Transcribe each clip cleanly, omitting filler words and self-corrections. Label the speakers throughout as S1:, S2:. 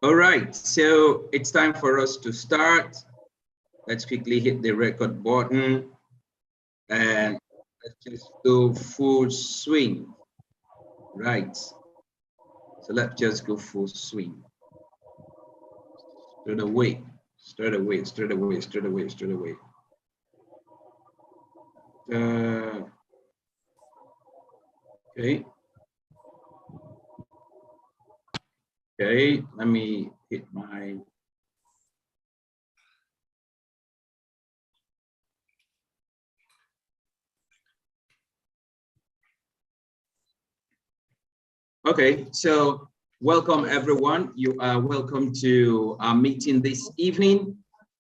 S1: All right, so it's time for us to start. Let's quickly hit the record button and let's just go full swing. Right, so let's just go full swing. Straight away, straight away, straight away, straight away, straight away. Okay. Okay, let me hit my. Okay, so welcome everyone. You are welcome to our meeting this evening.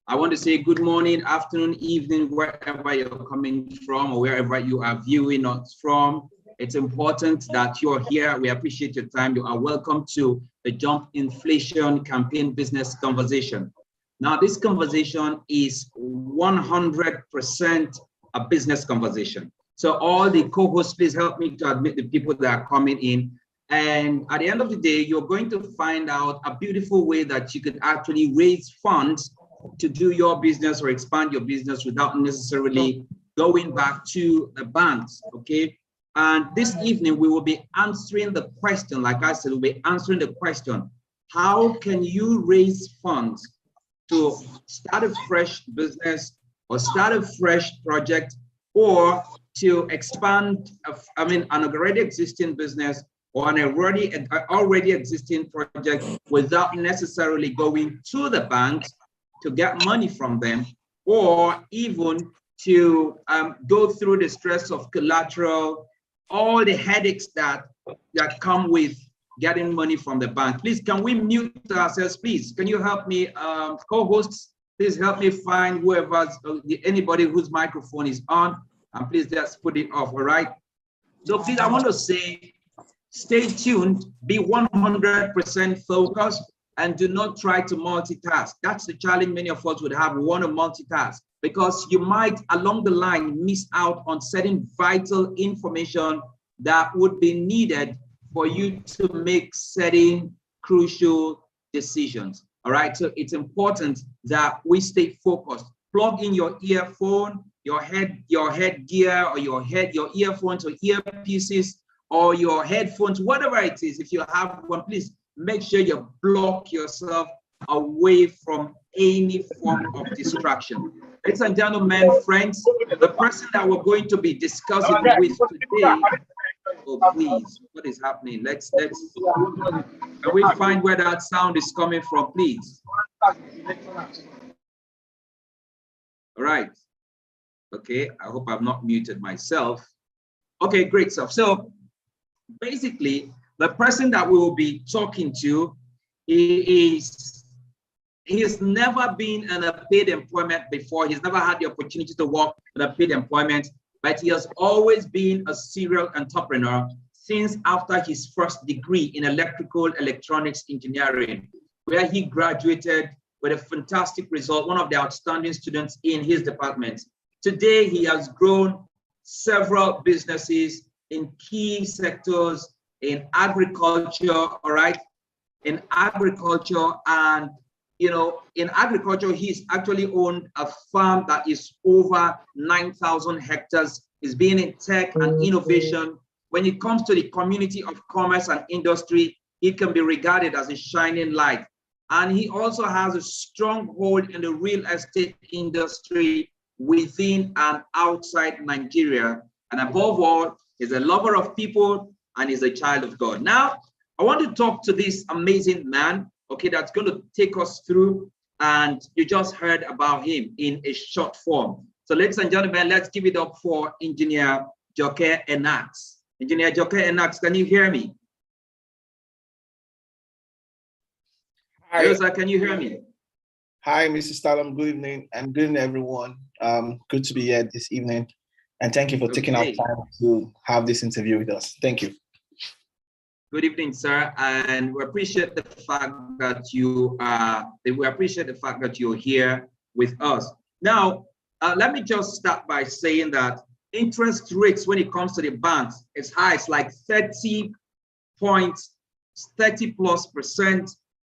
S1: I want to say good morning, afternoon, evening, wherever you're coming from or wherever you are viewing us from. It's important that you're here. We appreciate your time. You are welcome to the Jump Inflation Campaign Business Conversation. Now, this conversation is 100% a business conversation. So all the co-hosts, please help me to admit the people that are coming in. And at the end of the day, you're going to find out a beautiful way that you could actually raise funds to do your business or expand your business without necessarily going back to the banks, okay? And this evening, we will be answering the question, like I said, we'll be answering the question, how can you raise funds to start a fresh business or start a fresh project or to expand, an already existing business or an already existing project without necessarily going to the banks to get money from them, or even to go through the stress of collateral, all the headaches that come with getting money from the bank. Please, can we mute ourselves, please? Can you help me, co-hosts? Please help me find anybody whose microphone is on, and please just put it off, all right? So please, I want to say, stay tuned, be 100% focused, and do not try to multitask. That's the challenge many of us would have. We want to multitask because you might along the line miss out on certain vital information that would be needed for you to make certain crucial decisions. All right, so it's important that we stay focused. Plug in your earphone, your headgear, or your earphones or earpieces, or your headphones, whatever it is. If you have one, please make sure you block yourself away from any form of distraction. Ladies and gentlemen, friends, the person that we're going to be discussing with today, oh please, what is happening? Let's can we find where that sound is coming from, please? All right. Okay, I hope I've not muted myself. Okay, great stuff. So basically, the person that we will be talking to he's never been in a paid employment before. He's never had the opportunity to work in a paid employment, but he has always been a serial entrepreneur since after his first degree in electrical electronics engineering, where he graduated with a fantastic result, one of the outstanding students in his department. Today, he has grown several businesses in key sectors in agriculture, all right? In agriculture, and in agriculture, he's actually owned a farm that is over 9,000 hectares. He's been in tech and innovation. When it comes to the community of commerce and industry, he can be regarded as a shining light. And he also has a strong hold in the real estate industry within and outside Nigeria. And above all, he's a lover of people and is a child of God. Now, I want to talk to this amazing man, okay, that's going to take us through, and you just heard about him in a short form. So ladies and gentlemen, let's give it up for Engineer Joke Enax. Engineer Joke Enax, can you hear me?
S2: Hi.
S1: Hello, sir, can you hear me?
S2: Hi, Mr. Stallone, good evening, and good evening, everyone. Good to be here this evening. And thank you for taking our time to have this interview with us. Thank you.
S1: Good evening, sir, and we appreciate the fact that you're here with us. Now, let me just start by saying that interest rates when it comes to the banks is high. It's like 30+%.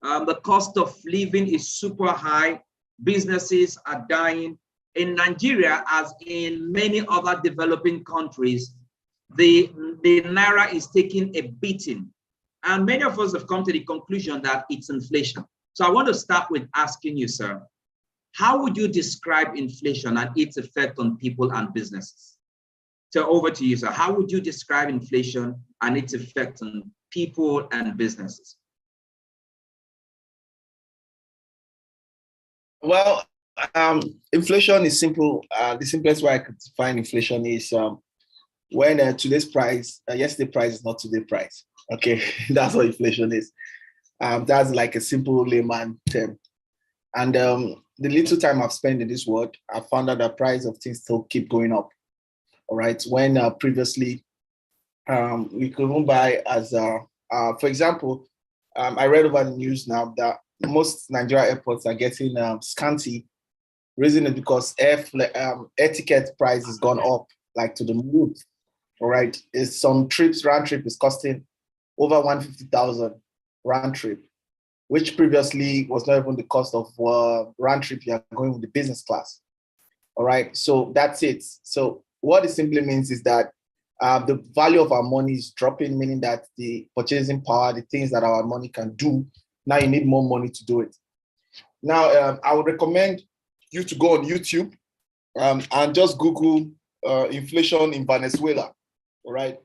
S1: The cost of living is super high. Businesses are dying. In Nigeria, as in many other developing countries, the naira is taking a beating. And many of us have come to the conclusion that it's inflation. So I want to start with asking you, sir, how would you describe inflation and its effect on people and businesses? So over to you, sir. How would you describe inflation and its effect on people and businesses?
S2: Well, inflation is simple. The simplest way I could define inflation is when today's price, yesterday price is not today's price. Okay, that's what inflation is. That's like a simple layman term. And the little time I've spent in this world, I found out the price of things still keep going up. All right, when previously we couldn't buy as, for example, I read over the news now that most Nigeria airports are getting scanty. Reason is because air ticket price has gone up like to the moon. All right, it's some trips, round trip is costing over 150,000 round trip, which previously was not even the cost of round trip you are going with the business class. All right, so that's it. So what it simply means is that the value of our money is dropping, meaning that the purchasing power, the things that our money can do, now you need more money to do it. Now, I would recommend you to go on YouTube and just Google inflation in Venezuela. All right,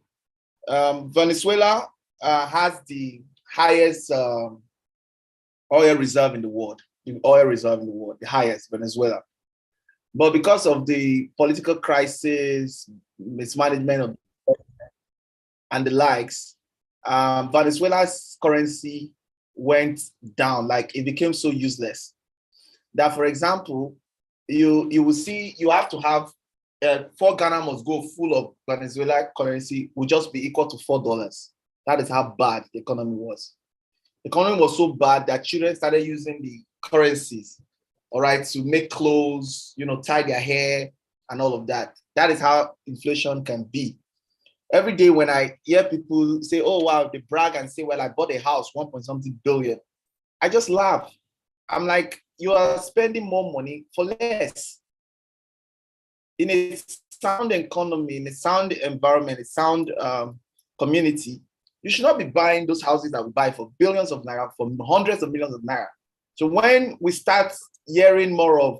S2: Venezuela has the highest oil reserve in the world. The highest, Venezuela. But because of the political crisis, mismanagement of and the likes, Venezuela's currency went down. Like it became so useless that, for example, you will see you have to have 4 Ghana must go full of Venezuela currency will just be equal to $4. That is how bad the economy was. The economy was so bad that children started using the currencies, all right, to make clothes, tie their hair and all of that. That is how inflation can be. Every day when I hear people say, oh, wow, they brag and say, well, I bought a house, 1.something billion. I just laugh. I'm like, you are spending more money for less. In a sound economy, in a sound environment, a sound community, you should not be buying those houses that we buy for billions of naira, for hundreds of millions of naira. So when we start hearing more of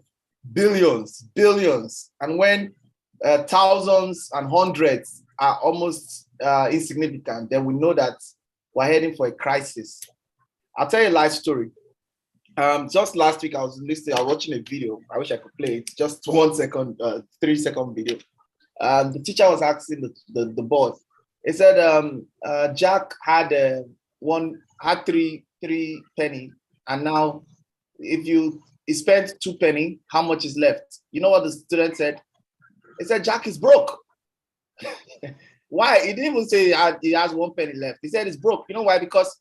S2: billions, and when thousands and hundreds are almost insignificant, then we know that we're heading for a crisis. I'll tell you a life story. Just last week, I was watching a video. I wish I could play it. Just 1 second, 3-second video. The teacher was asking the boss. He said, Jack had three penny, and now if you spent 2 penny, how much is left? You know what the student said? He said, Jack is broke. Why? He didn't even say he has 1 penny left. He said it's broke. You know why? Because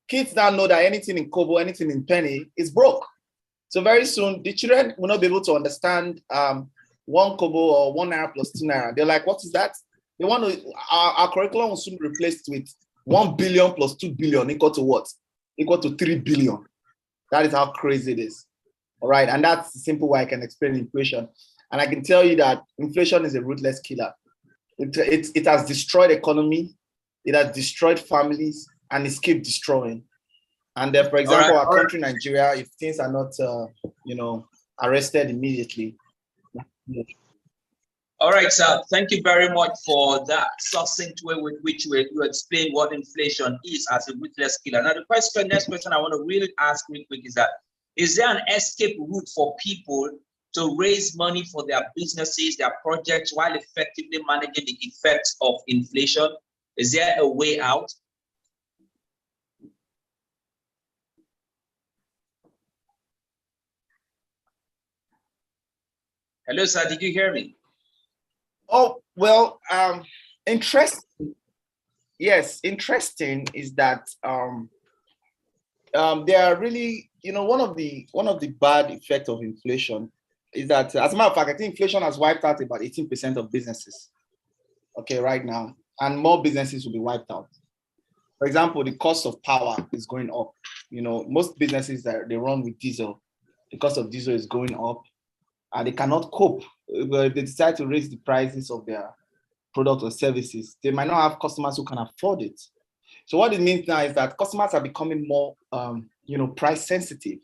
S2: kids now know that anything in kobo, anything in penny is broke. So very soon, the children will not be able to understand 1 kobo or 1 naira plus 2 naira. They're like, what is that? They want to, our curriculum will soon be replaced with 1 billion plus 2 billion equal to what? Equal to 3 billion. That is how crazy it is. All right. And that's the simple way I can explain inflation. And I can tell you that inflation is a ruthless killer. It has destroyed economy. It has destroyed families, and it's keep destroying. And for example, our country, Nigeria, if things are not, arrested immediately.
S1: All right, sir. Thank you very much for that succinct way with which you explain what inflation is as a ruthless killer. Now, the next question I want to really ask real quick is there an escape route for people to raise money for their businesses, their projects, while effectively managing the effects of inflation? Is there a way out? Hello, sir. Did you hear me?
S2: Oh, well, interesting. Yes, interesting is that there are really, one of the bad effects of inflation is that, as a matter of fact, I think inflation has wiped out about 18% of businesses. Okay, right now, and more businesses will be wiped out. For example, the cost of power is going up. You know, most businesses that they run with diesel, the cost of diesel is going up, and they cannot cope. But if they decide to raise the prices of their product or services, they might not have customers who can afford it. So what it means now is that customers are becoming more, price sensitive,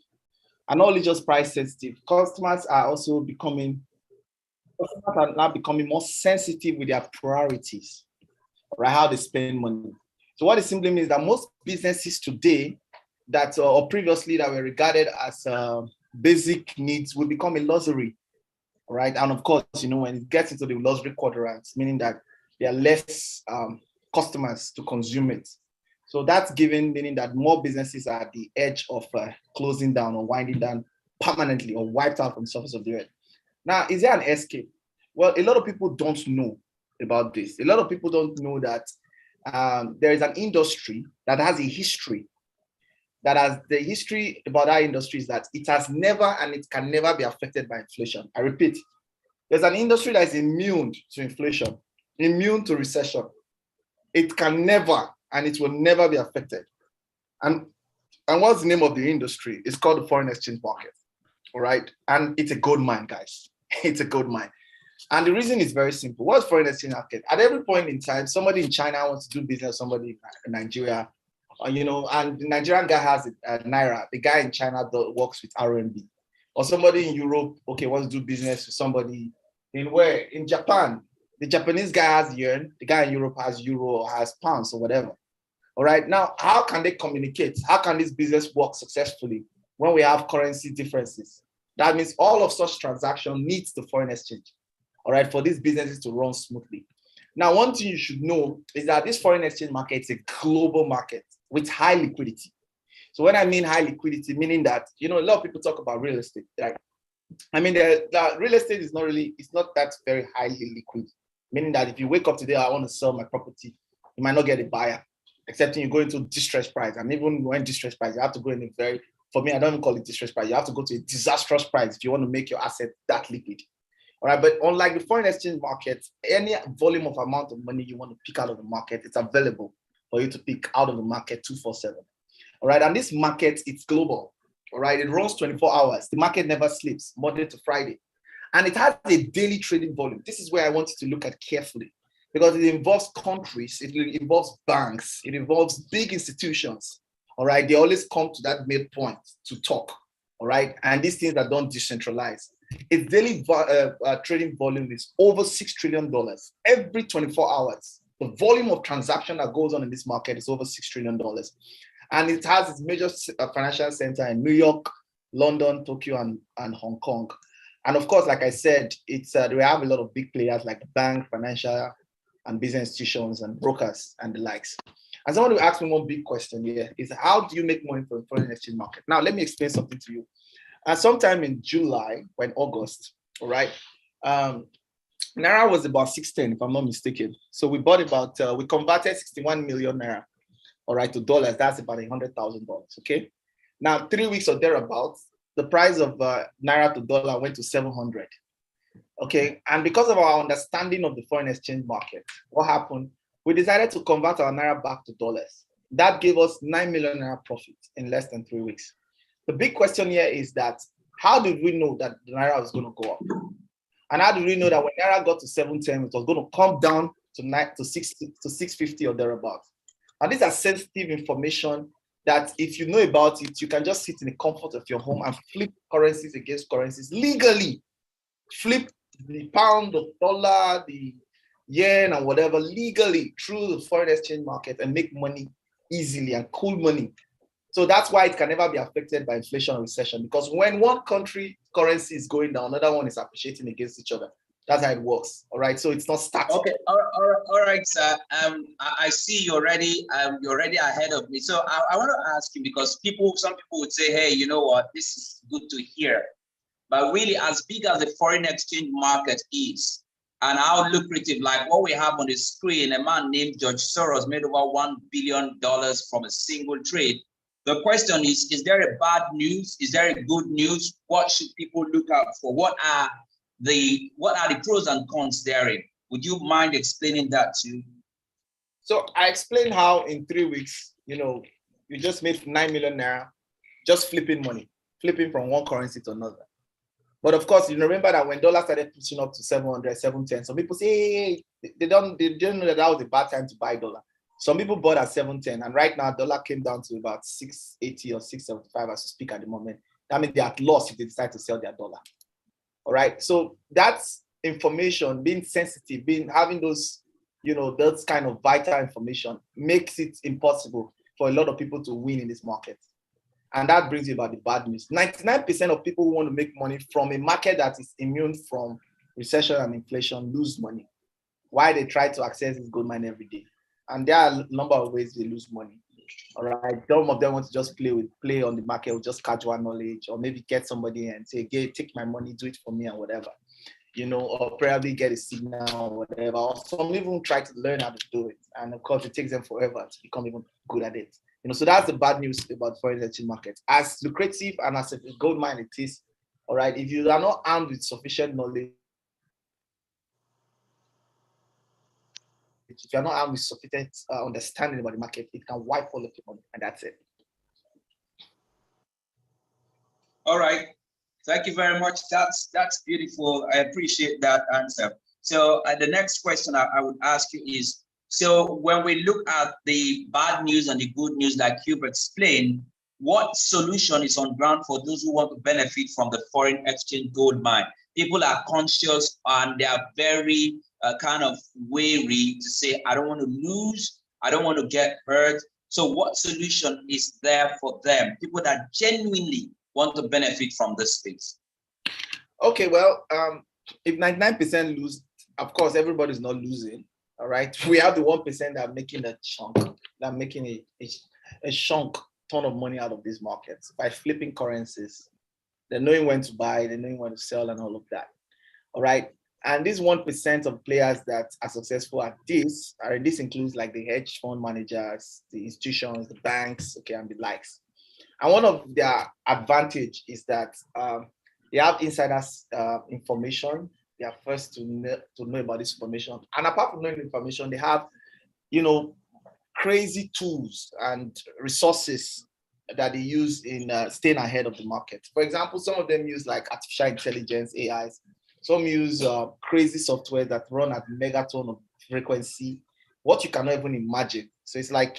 S2: and not only just price sensitive. Customers are now becoming more sensitive with their priorities, right? How they spend money. So what it simply means that most businesses today that or previously that were regarded as basic needs will become a luxury, right? And of course, when it gets into the luxury quadrants, meaning that there are less customers to consume it. So that's meaning that more businesses are at the edge of closing down or winding down permanently or wiped out from the surface of the earth. Now, is there an escape? Well, a lot of people don't know about this. A lot of people don't know that there is an industry that has a history. The history about that industry is that it has never and it can never be affected by inflation. I repeat, there's an industry that is immune to inflation, immune to recession. It can never and it will never be affected. And what's the name of the industry? It's called the foreign exchange market. All right. And it's a gold mine, guys. It's a gold mine. And the reason is very simple. What's foreign exchange market? At every point in time, somebody in China wants to do business with somebody in Nigeria, and the Nigerian guy has Naira. The guy in China works with RMB. Or somebody in Europe, wants to do business with somebody in Japan. The Japanese guy has yen, the guy in Europe has euro or has pounds or whatever. All right. Now, how can they communicate? How can this business work successfully when we have currency differences? That means all of such transaction needs the foreign exchange, all right, for these businesses to run smoothly. Now, one thing you should know is that this foreign exchange market is a global market with high liquidity. So when I mean high liquidity, meaning that, a lot of people talk about real estate. Right? I mean, the real estate is not that very highly liquid, meaning that if you wake up today, I want to sell my property, you might not get a buyer, except when you go into distressed price. And even when distressed price, you have to go in for me, I don't even call it distressed price. You have to go to a disastrous price if you want to make your asset that liquid. All right, but unlike the foreign exchange market, any volume of amount of money you want to pick out of the market, it's available for you to pick out of the market 24/7. All right, and this market, it's global. All right, it runs 24 hours. The market never sleeps, Monday to Friday. And it has a daily trading volume. This is where I want you to look at carefully, because it involves countries, it involves banks, it involves big institutions. All right, they always come to that midpoint to talk. All right, and these things that don't decentralize. Its daily trading volume is over $6 trillion every 24 hours. The volume of transaction that goes on in this market is over $6 trillion. And it has its major financial center in New York, London, Tokyo, and Hong Kong. And of course, like I said, we have a lot of big players like bank, financial, and business institutions and brokers and the likes. And someone who asked me one big question here is, how do you make money from the foreign exchange market? Now, let me explain something to you. Sometime in July, when August, all right, Naira was about 610, if I'm not mistaken. So we converted 61 million Naira, all right, to dollars. That's about $100,000, okay? Now, 3 weeks or thereabouts, the price of Naira to dollar went to 700, okay? And because of our understanding of the foreign exchange market, what happened? We decided to convert our Naira back to dollars. That gave us 9 million Naira profit in less than 3 weeks. The big question here is that, how did we know that the Naira was going to go up? And how did we know that when Naira got to 710, it was going to come down to 650 or thereabouts? And these are sensitive information that if you know about it, you can just sit in the comfort of your home and flip currencies against currencies legally. Flip the pound, the dollar, the yen, and whatever legally through the foreign exchange market and make money easily and cool money. So that's why it can never be affected by inflation or recession, because when one country currency is going down, another one is appreciating against each other. That's how it works. All right. So it's not static.
S1: Okay. All right, sir. I see you're already ahead of me. So I want to ask you, because some people would say, hey, you know what, this is good to hear. But really, as big as the foreign exchange market is, and how lucrative, like what we have on the screen, a man named George Soros made over $1 billion from a single trade. The question is there a bad news? Is there a good news? What should people look out for? What are the pros and cons therein? Would you mind explaining that to?
S2: So I explained how in 3 weeks, you just made 9 million naira just flipping money, flipping from one currency to another. But of course, you remember that when dollar started pushing up to 700, 710, some people say, hey, they didn't know that was a bad time to buy dollar. Some people bought at 710, and right now dollar came down to about 680 or 675 as we speak at the moment. That means they're at loss if they decide to sell their dollar. All right. So that's information, being sensitive, having those, those kind of vital information makes it impossible for a lot of people to win in this market. And that brings you about the bad news. 99% of people who want to make money from a market that is immune from recession and inflation lose money. Why they try to access this gold mine every day. And there are a number of ways they lose money. All right. Some of them want to just play on the market with just casual knowledge, or maybe get somebody and say, take my money, do it for me, and whatever. Or probably get a signal or whatever. Or some even try to learn how to do it. And of course, it takes them forever to become even good at it. So that's the bad news about foreign exchange market. As lucrative and as a gold mine it is, all right, if you are not armed with sufficient knowledge, if you're not armed with sufficient understanding about the market, it can wipe all of your money, and that's it.
S1: All right. Thank you very much. That's beautiful. I appreciate that answer. So the next question I would ask you is, so when we look at the bad news and the good news like you've explained, what solution is on ground for those who want to benefit from the foreign exchange gold mine? People are conscious and they are very kind of wary to say, I don't want to lose, I don't want to get hurt. So what solution is there for them? People that genuinely want to benefit from this space.
S2: Okay, well, if 99% lose, of course, everybody's not losing. All right, we have the 1% that are making a chunk, that are making a chunk ton of money out of these markets by flipping currencies. They're knowing when to buy, they're knowing when to sell, and all of that. All right, and this 1% of players that are successful at this, this includes like the hedge fund managers, the institutions, the banks, okay, and the likes. And one of their advantage is that they have insiders information. They are first to know about this information. And apart from knowing the information, they have, crazy tools and resources that they use in staying ahead of the market. For example, some of them use like artificial intelligence, AIs. Some use crazy software that run at megaton of frequency, what you cannot even imagine. So it's like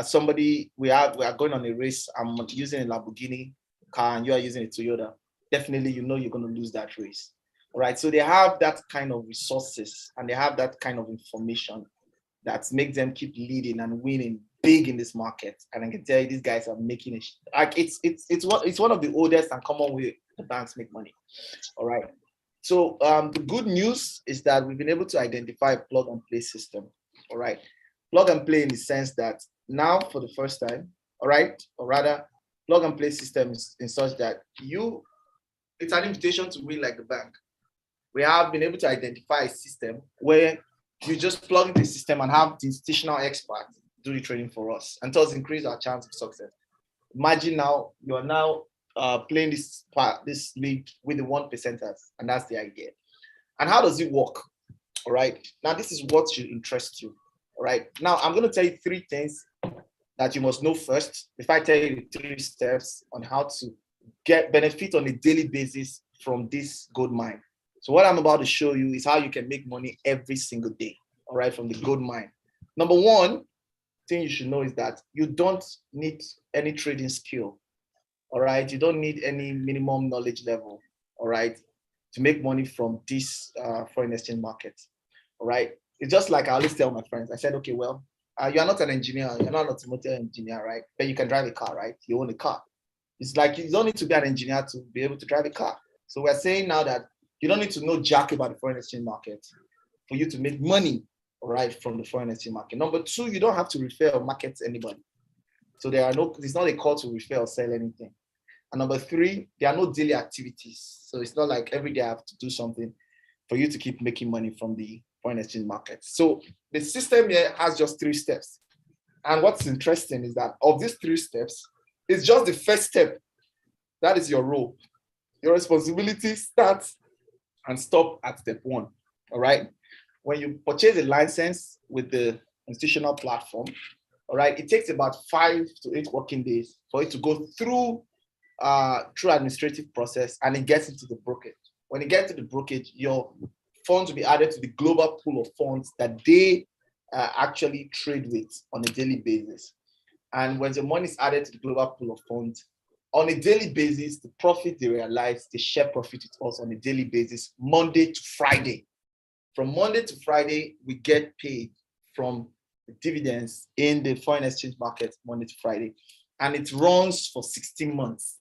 S2: somebody, we are going on a race. I'm using a Lamborghini car and you are using a Toyota. Definitely, you're going to lose that race. All right. So they have that kind of resources and they have that kind of information that makes them keep leading and winning big in this market. And I can tell you, these guys are making it. Like it's one of the oldest and common way the banks make money. All right. So the good news is that we've been able to identify a plug and play system. All right. Plug and play in the sense that now for the first time, all right, or rather, plug and play system is in such that it's an invitation to win like the bank. We have been able to identify a system where you just plug into the system and have the institutional experts do the trading for us and thus increase our chance of success. Imagine now you are now playing this league with the 1%ers, and that's the idea. And how does it work? All right. Now, this is what should interest you. All right. Now, I'm going to tell you 3 things that you must know first before I tell you the 3 steps on how to get benefit on a daily basis from this gold mine. So what I'm about to show you is how you can make money every single day, all right, from the gold mine. Number 1 thing you should know is that you don't need any trading skill, all right? You don't need any minimum knowledge level, all right, to make money from this foreign exchange market, all right? It's just like I always tell my friends, I said, okay, well, you are not an engineer, you're not an automotive engineer, right? But you can drive a car, right? You own a car. It's like you don't need to be an engineer to be able to drive a car. So we're saying now that you don't need to know jack about the foreign exchange market for you to make money, all right, from the foreign exchange market. Number 2, you don't have to refer or market to anybody. So it's not a call to refer or sell anything. And number 3, there are no daily activities. So it's not like every day I have to do something for you to keep making money from the foreign exchange market. So the system here has just 3 steps. And what's interesting is that of these 3 steps, it's just the first step. That is your role. Your responsibility starts and stop at step 1. All right. when you purchase a license with the institutional platform, all right, it takes about 5 to 8 working days for it to go through administrative process, and it gets into the brokerage. When it gets to the brokerage, your funds will be added to the global pool of funds that they actually trade with on a daily basis. And when the money is added to the global pool of funds, on a daily basis, the profit they realize, they share profit with us on a daily basis, Monday to Friday. From Monday to Friday, we get paid from the dividends in the foreign exchange market Monday to Friday. And it runs for 16 months.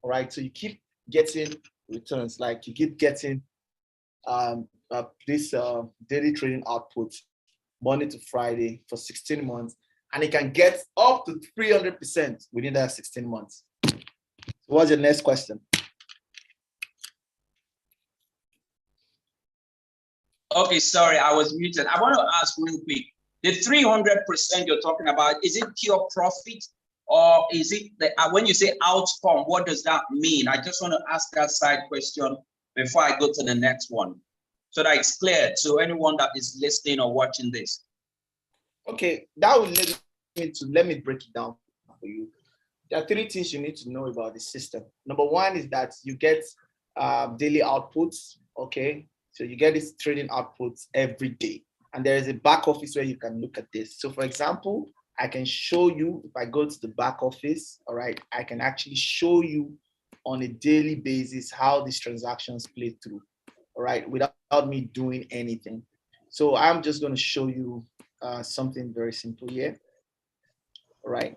S2: All right, so you keep getting returns, like you keep getting this daily trading output Monday to Friday for 16 months, and it can get up to 300% within that 16 months. So what's your next question?
S1: Okay, sorry, I was muted. I want to ask real quick. The 300% you're talking about, is it pure profit, or is it when you say outcome, what does that mean? I just want to ask that side question before I go to the next one, so that it's clear to anyone that is listening or watching this.
S2: Okay, that will let me break it down for you. There are 3 things you need to know about the system. Number 1 is that you get daily outputs, okay? So you get these trading outputs every day. And there is a back office where you can look at this. So for example, I can show you, if I go to the back office, all right, I can actually show you on a daily basis how these transactions play through, all right, without me doing anything. So I'm just going to show you something very simple here. All right.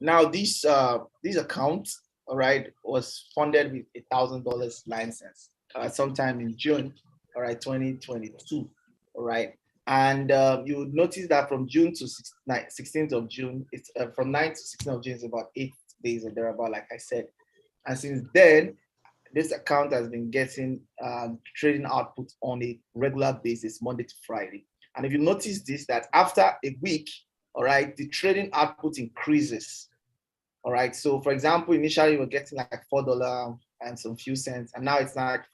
S2: Now this account, all right, was funded with $1,000 license sometime in June, all right, 2022, all right. And you would notice that from June to 16th of June, it's from 9th to 16th of June is about 8 days or thereabout, like I said. And since then, this account has been getting trading output on a regular basis, Monday to Friday. And if you notice this, that after a week, all right, the trading output increases. All right. So for example, initially you were getting like $4 and some few cents, and now it's like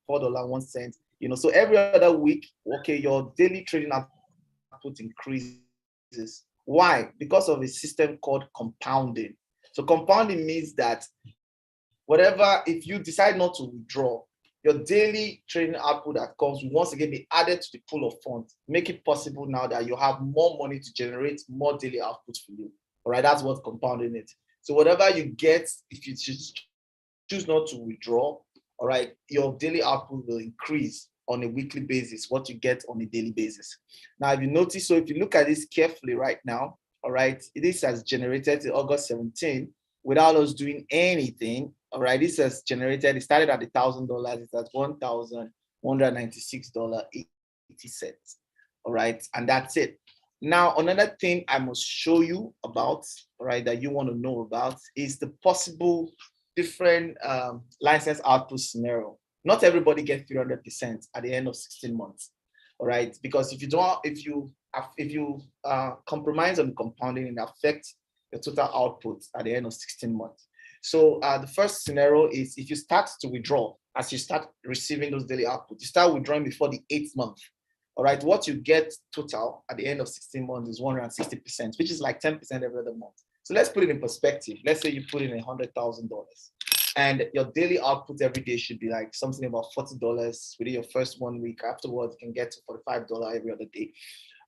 S2: $4.01. You know, so every other week, okay, your daily trading output increases. Why? Because of a system called compounding. So compounding means that whatever, if you decide not to withdraw, your daily trading output that comes will once again be added to the pool of funds, make it possible now that you have more money to generate more daily output for you. All right, that's what compounding is. So whatever you get, if you choose not to withdraw, all right, your daily output will increase on a weekly basis, what you get on a daily basis. Now, if you notice, so if you look at this carefully right now, all right, this has generated to August 17 without us doing anything. All right, this has generated, it started at $1,000, it's at $1,196.80. All right, and that's it. Now, another thing I must show you about, all right, that you want to know about is the possible different license output scenario. Not everybody gets 300% at the end of 16 months, all right? Because if you compromise on compounding, it affects your total output at the end of 16 months. So the first scenario is if you start to withdraw, as you start receiving those daily outputs, you start withdrawing before the 8th month. All right, what you get total at the end of 16 months is 160%, which is like 10% every other month. So let's put it in perspective. Let's say you put in $100,000 and your daily output every day should be like something about $40 within your first 1 week. Afterwards, you can get to $45 every other day.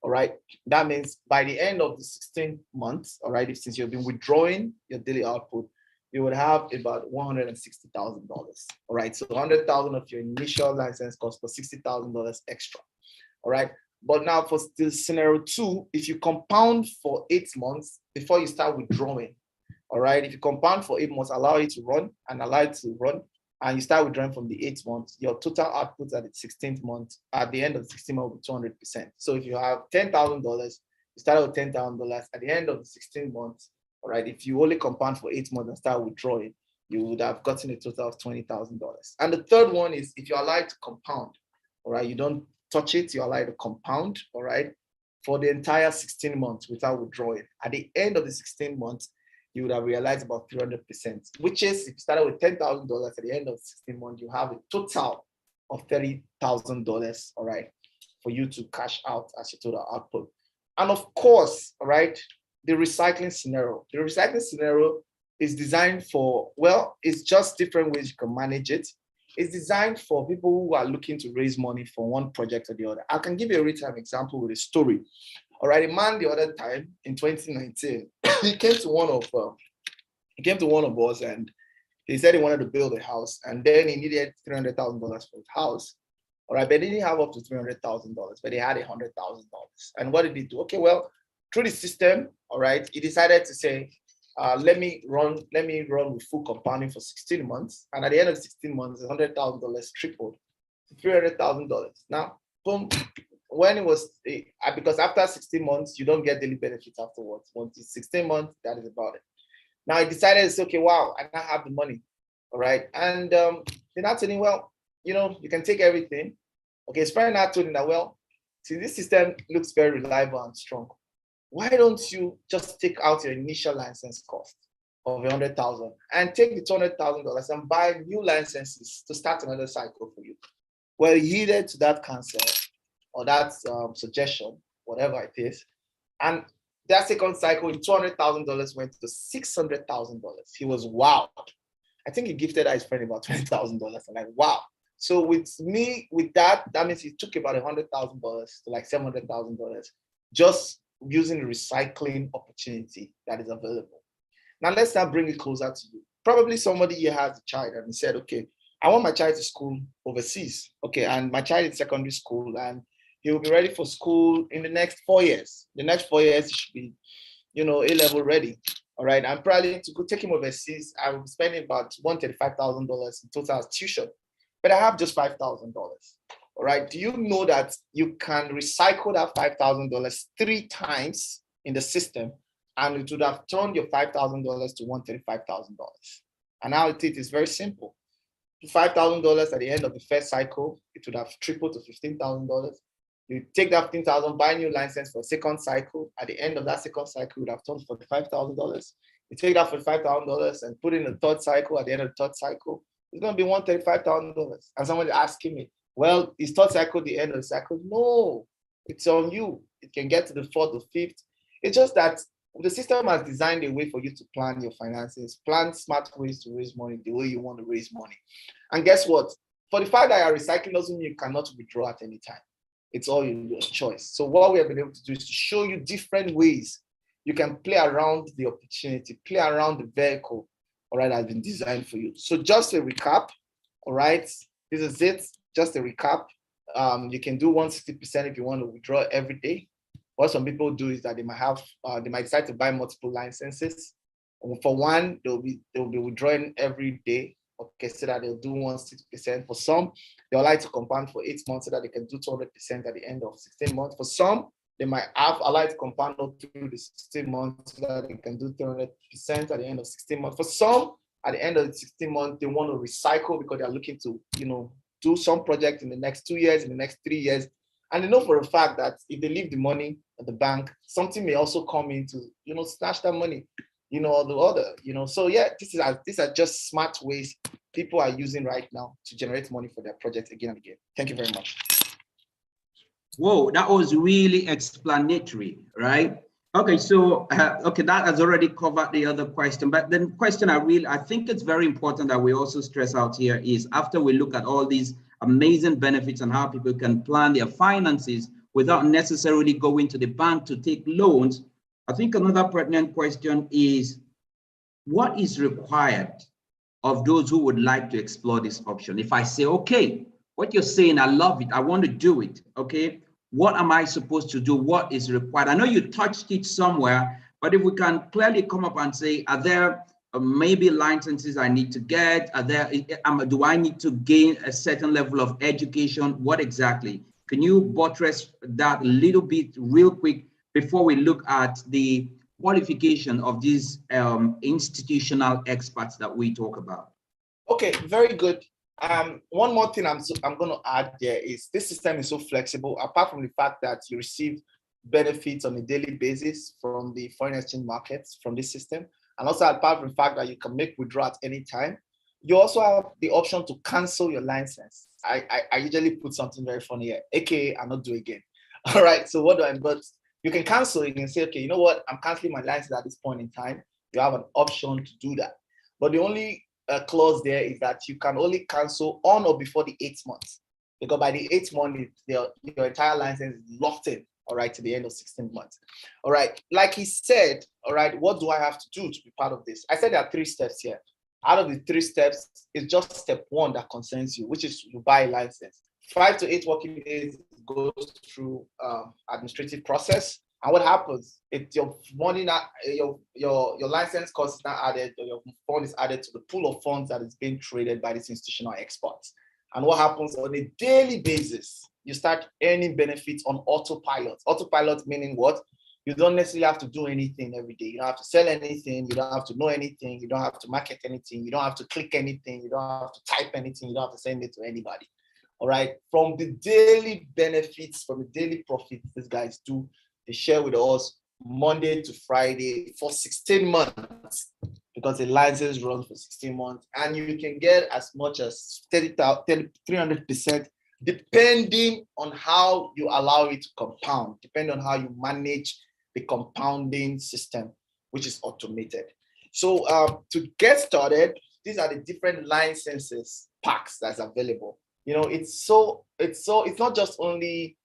S2: All right, that means by the end of the 16th month, all right, since you've been withdrawing your daily output, you would have about $160,000. All right, so $100,000 of your initial license cost for $60,000 extra. All right. But now for the scenario 2, if you compound for 8 months before you start withdrawing, all right, if you compound for 8 months, allow it to run, and you start withdrawing from the 8th month, your total output at the 16th month, at the end of the 16th month, will be 200%. So if you have $10,000, you start with $10,000 at the end of the 16th month, all right, if you only compound for 8 months and start withdrawing, you would have gotten a total of $20,000. And the third one is if you're allowed to compound, all right, you don't touch it, you're allowed to compound, all right, for the entire 16 months without withdrawing. At the end of the 16 months, you would have realized about 300%, which is if you started with $10,000 at the end of 16 months, you have a total of $30,000, all right, for you to cash out as your total output. And of course, all right, the recycling scenario. The recycling scenario is designed for, well, it's just different ways you can manage it. It's designed for people who are looking to raise money for one project or the other. I can give you a real-time example with a story. All right, a man the other time in 2019, he came to one of us and he said he wanted to build a house, and then he needed $300,000 for his house. All right, but he didn't have up to $300,000, but he had $100,000. And what did he do? Okay, well, through the system, all right, he decided to say, let me run with full compounding for 16 months. And at the end of 16 months, $100,000 tripled to $300,000. Now, boom, when it was, because after 16 months, you don't get daily benefits afterwards. Once it's 16 months, that is about it. Now, he decided to say, okay, wow, I now have the money, all right? And they're not telling him, well, you can take everything. Okay, it's probably not telling him that, well, see, this system looks very reliable and strong. Why don't you just take out your initial license cost of $100,000 and take the $200,000 and buy new licenses to start another cycle for you? Well, he yielded to that counsel or that suggestion, whatever it is. And that second cycle in $200,000 went to $600,000. He was wow. I think he gifted his friend about $20,000. I'm like, wow. So with that means he took about $100,000 to like $700,000 just using the recycling opportunity that is available. Now let's now bring it closer to you. Probably somebody here has a child and he said, okay, I want my child to school overseas. Okay, and my child is secondary school and he will be ready for school in the next 4 years. The next 4 years, he should be, A-level ready. All right. I'm probably to go take him overseas. I will be spending about $135,000 in total as tuition, but I have just $5,000. All right. Do you know that you can recycle that $5,000 3 times in the system, and it would have turned your $5,000 to $135,000? And now it is very simple. $5,000 at the end of the first cycle, it would have tripled to $15,000. You take that $15,000, buy a new license for a second cycle. At the end of that second cycle, you would have turned $45,000. You take that $45,000 and put in the third cycle. At the end of the third cycle, it's going to be $135,000. And somebody asking me, well, is third cycle the end of the cycle? No, it's on you. It can get to the fourth or fifth. It's just that the system has designed a way for you to plan your finances, plan smart ways to raise money the way you want to raise money. And guess what? For the fact that you're recycling doesn't mean you cannot withdraw at any time. It's all your choice. So what we have been able to do is to show you different ways you can play around the opportunity, play around the vehicle, all right, has been designed for you. So just a recap, all right, this is it, just a recap. You can do 160% if you want to withdraw every day. What some people do is that they might decide to buy multiple licenses. For one, they'll be withdrawing every day. Okay, so that they'll do 160%. For some, they'll like to compound for 8 months so that they can do 200% at the end of 16 months. For some, they might allow to compound up through the 16 months so that they can do 300% at the end of 16 months. For some, at the end of the 16 months, they want to recycle because they're looking to, do some project in the next 2 years, in the next 3 years. And they know for a fact that if they leave the money at the bank, something may also come in to, snatch that money, or the other, So yeah, these are just smart ways people are using right now to generate money for their projects again and again. Thank you very much.
S1: Whoa, that was really explanatory, right? Okay, so that has already covered the other question, but the question I think it's very important that we also stress out here is after we look at all these amazing benefits and how people can plan their finances without necessarily going to the bank to take loans, I think another pertinent question is what is required of those who would like to explore this option? If I say, okay, what you're saying, I love it, I want to do it, okay, what am I supposed to do? What is required? I know you touched it somewhere, but if we can clearly come up and say, are there maybe licenses I need to get? Do I need to gain a certain level of education? What exactly? Can you buttress that a little bit real quick before we look at the qualification of these institutional experts that we talk about?
S2: Okay, very good. One more thing I'm going to add there is this system is so flexible, apart from the fact that you receive benefits on a daily basis from the foreign exchange markets from this system, and also apart from the fact that you can make withdrawal at any time, You also have the option to cancel your license. I usually put something very funny here, aka I'm not doing again. All right. So what do I? But you can cancel it and say, okay, you know what? I'm canceling my license at this point in time. You have an option to do that. But the only clause there is that you can only cancel on or before the 8th month, because by the 8th month, your entire license is locked in. All right, to the end of 16 months. All right, like he said, all right, what do I have to do to be part of this? I said there are 3 steps here. Out of the 3 steps, it's just step 1 that concerns you, which is you buy a license. 5 to 8 working days goes through administrative process. And what happens? It's your money, not your license cost is not added, or your fund is added to the pool of funds that is being traded by this institutional experts. And what happens on a daily basis? You start earning benefits on autopilot. Autopilot meaning what? You don't necessarily have to do anything every day. You don't have to sell anything. You don't have to know anything. You don't have to market anything. You don't have to click anything. You don't have to type anything. You don't have to send it to anybody. All right. From the daily benefits, from the daily profits these guys do, they share with us Monday to Friday for 16 months, because the license runs for 16 months. And you can get as much as 300%, depending on how you allow it to compound, depending on how you manage the compounding system, which is automated. So to get started, these are the different licenses packs that's available. You know, it's not just only